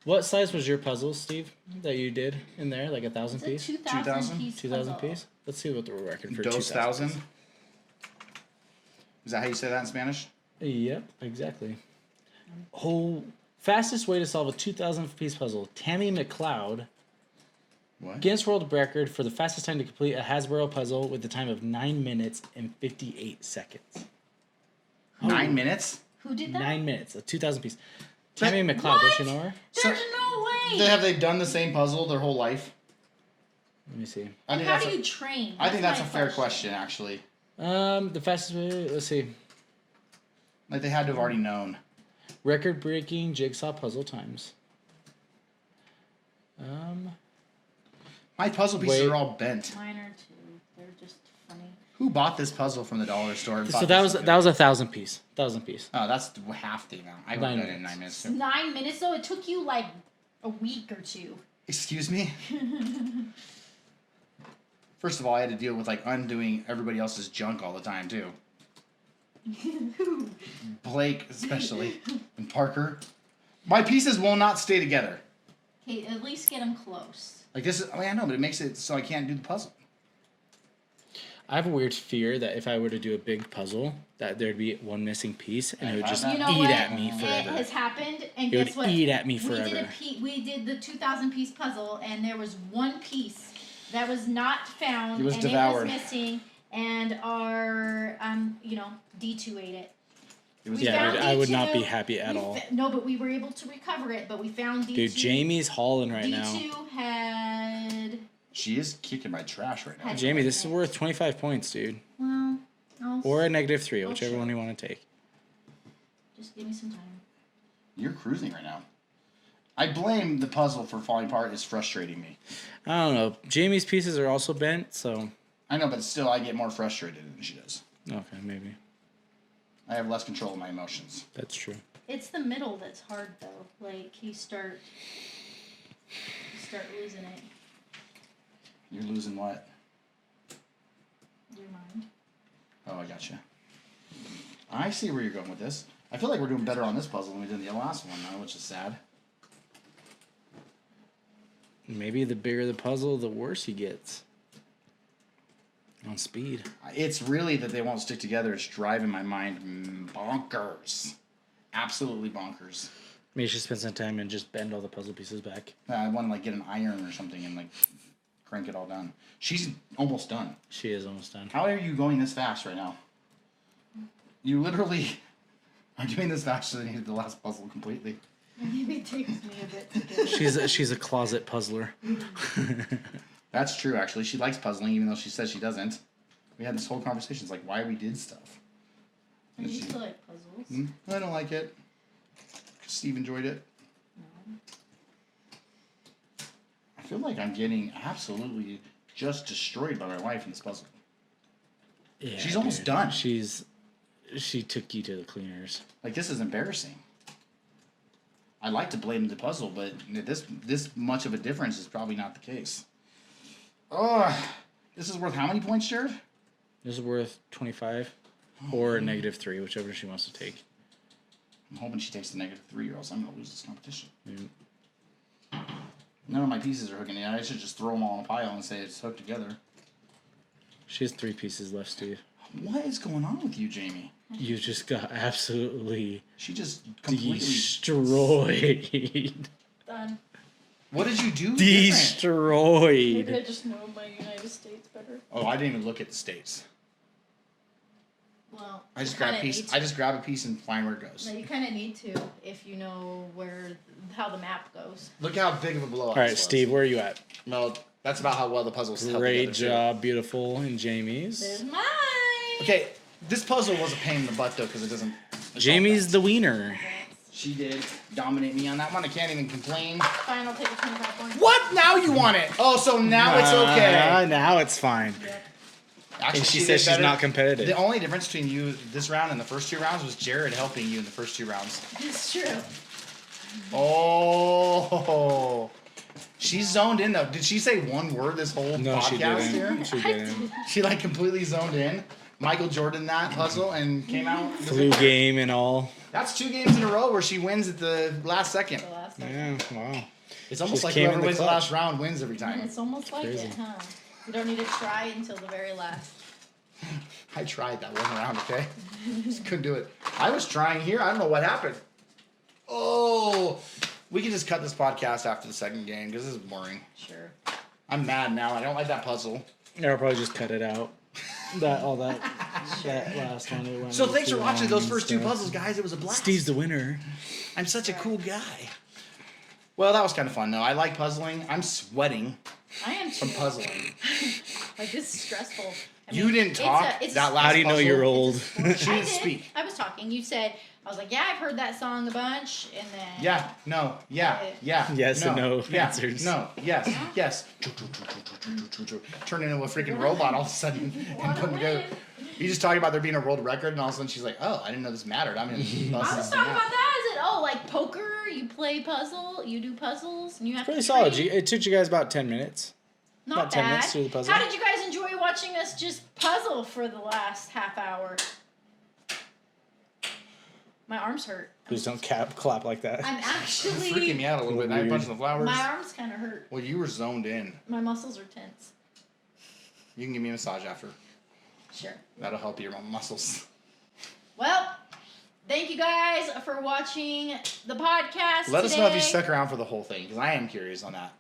What size was your puzzle, Steve, that you did in there? Like 1,000 It's a piece? 2,000 piece 2,000 puzzle. piece? Let's see what the record for Dos 2,000 thousand. Is that how you say that in Spanish? Yep, exactly. Oh, fastest way to solve a 2,000 piece puzzle. Tammy McLeod, What? Guinness World Record for the fastest time to complete a Hasbro puzzle with a time of 9 minutes and 58 seconds. 9 minutes? Who did that? 9 minutes, a 2,000 piece. Tammy McLeod, don't you know her? There's no way. Have they done the same puzzle their whole life? Let me see. I And think how that's do a- you train? I think that's my a fair question, actually. The fastest way, let's see. Like they had to have already known. Record breaking jigsaw puzzle times. My puzzle pieces Wait. are all bent. Mine are too. They're just funny. Who bought this puzzle from the dollar store? and So thought that this was good? 1,000 piece. 1,000 piece. Oh, that's half the amount. I would have 9 done it in 9 minutes. Too. 9 minutes though. It took you like a week or two. Excuse me? First of all, I had to deal with like undoing everybody else's junk all the time too. Blake especially and Parker. My pieces will not stay together. Okay, at least get them close. Like this is, I mean, I know, but it makes it so I can't do the puzzle. I have a weird fear that if I were to do a big puzzle, that there'd be one missing piece and it would just You know eat what? at me It forever. has happened, and It would guess what? eat at me We did forever. we did the 2,000 piece puzzle, and there was one piece that was not found, It was and devoured. it was missing, and our D2 ate it. It was We Yeah, found dude, I would D2. not be happy at all. No, but we were able to recover it. But we found D2. Dude, Jamie's hauling right now. D2 had. She is kicking my trash right now. Had- Jamie, this is worth 25 points, dude. Well, Or a -3, Oh, whichever sure. one you want to take. just give me some time. You're cruising right now. I blame the puzzle for falling apart. It's frustrating me. I don't know. Jamie's pieces are also bent, so I know, but still, I get more frustrated than she does. okay, maybe I have less control of my emotions. that's true. It's the middle that's hard though. Like you start losing it. You're losing what? Your mind. Oh, I gotcha. I see where you're going with this. I feel like we're doing better on this puzzle than we did in the last one, though, which is sad. Maybe the bigger the puzzle, the worse he gets. On speed. It's really that they won't stick together. It's driving my mind bonkers. Absolutely bonkers. Maybe you should spend some time and just bend all the puzzle pieces back. I want to like get an iron or something and like crank it all down. She's almost done. She is almost done. How are you going this fast right now? You literally are doing this faster than you did the last puzzle completely. Maybe it takes me a bit to get She's a closet puzzler. That's true, actually. She likes puzzling, even though she says she doesn't. We had this whole conversation. It's like why we did stuff. I used to like puzzles. I don't like it. Steve enjoyed it. I feel like I'm getting absolutely just destroyed by my wife in this puzzle. Yeah, She's almost dude. done. She took you to the cleaners. Like this is embarrassing. I like to blame the puzzle, but this much of a difference is probably not the case. Oh, this is worth how many points, Jared? This is worth 25 or a -3, whichever she wants to take. I'm hoping she takes the -3 or else I'm going to lose this competition. Yeah. None of my pieces are hooking in. I should just throw them all in a pile and say it's hooked together. She has 3 pieces left, Steve. What is going on with you, Jamie? You just got absolutely She just completely... destroyed. Done. What did you do different? Destroyed. Maybe I just know my United States better. Oh, I didn't even look at the states. Well, I just you grab a kinda piece. need to. I just grab a piece and find where it goes. No, you kind of need to if you know how the map goes. Look how big of a blowout. All right, this was. Steve, where are you at? Well, that's about how well the puzzle's held Great together, too. job, beautiful, and Jamie's. There's mine. Okay, this puzzle was a pain in the butt though because it doesn't. it's all Jamie's bent. the wiener. She did dominate me on that one. I can't even complain. Fine, I'll take the 25 points. What? Now you want it? Oh, so now it's okay. Now it's fine. Yep. Actually, And she did says she's better. not competitive. The only difference between you this round and the first 2 rounds was Jared helping you in the first 2 rounds. It's true. Oh, She's zoned in though. Did she say one word this whole No, podcast she didn't. here? She didn't. She like completely zoned in. Michael Jordan that puzzle and came out. Flu game and all. That's 2 games in a row where she wins at the last second. The last Yeah, wow. It's almost Just like came in whoever the wins the clutch. last round wins every time. It's almost like crazy. it, huh? You don't need to try until the very last. I tried that one round, okay? Just couldn't do it. I was trying here. I don't know what happened. Oh, we can just cut this podcast after the second game because this is boring. Sure. I'm mad now. I don't like that puzzle. Yeah, I'll probably just cut it out. That last one. It went So way thanks too for watching long those and first 2 stuff. puzzles, guys. It was a blast. Steve's the winner. I'm such a cool guy. Well, that was kind of fun, though. I like puzzling. I'm sweating I am too. from puzzling. Like, this is stressful. I You mean, didn't it's talk it's that last How do you know puzzle. you're old? She I didn't did. speak. I was talking. You said, I was like, yeah, I've heard that song a bunch. And then. Yeah, no, yeah, yeah. Yes and no yeah, answers. No, yes, yes. Turn into a freaking robot all of a sudden and put them together. You just talking about there being a world record, and all of a sudden she's like, "Oh, I didn't know this mattered. I'm in buses." I was talking about that. Is it? Oh, like poker? You play puzzle? You do puzzles? And you have Pretty to solid. train? It took you guys about 10 minutes. Not about 10 bad. minutes through the puzzle. How did you guys enjoy watching us just puzzle for the last half hour? My arms hurt. Please don't clap like that. I'm actually. Freaking me out a little bit. Now you're Weird. punching the flowers. My arms kind of hurt. Well, you were zoned in. My muscles are tense. You can give me a massage after. Sure. That'll help your muscles. Well, thank you guys for watching the podcast. Let us know if you today. stuck around for the whole thing, because I am curious on that.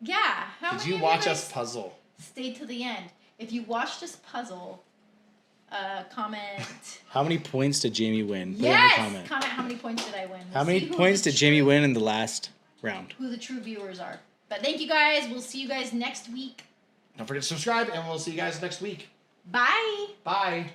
Yeah. How Did many you of watch guys us puzzle? stayed to the end? If you watched us puzzle, comment. How many points did Jamie win? Put it in Yes. the comment. Comment how many points did I win. How We'll many see who points the did Jamie true- win in the last round? Who the true viewers are. But thank you guys. We'll see you guys next week. Don't forget to subscribe, and we'll see you guys next week. Bye. Bye.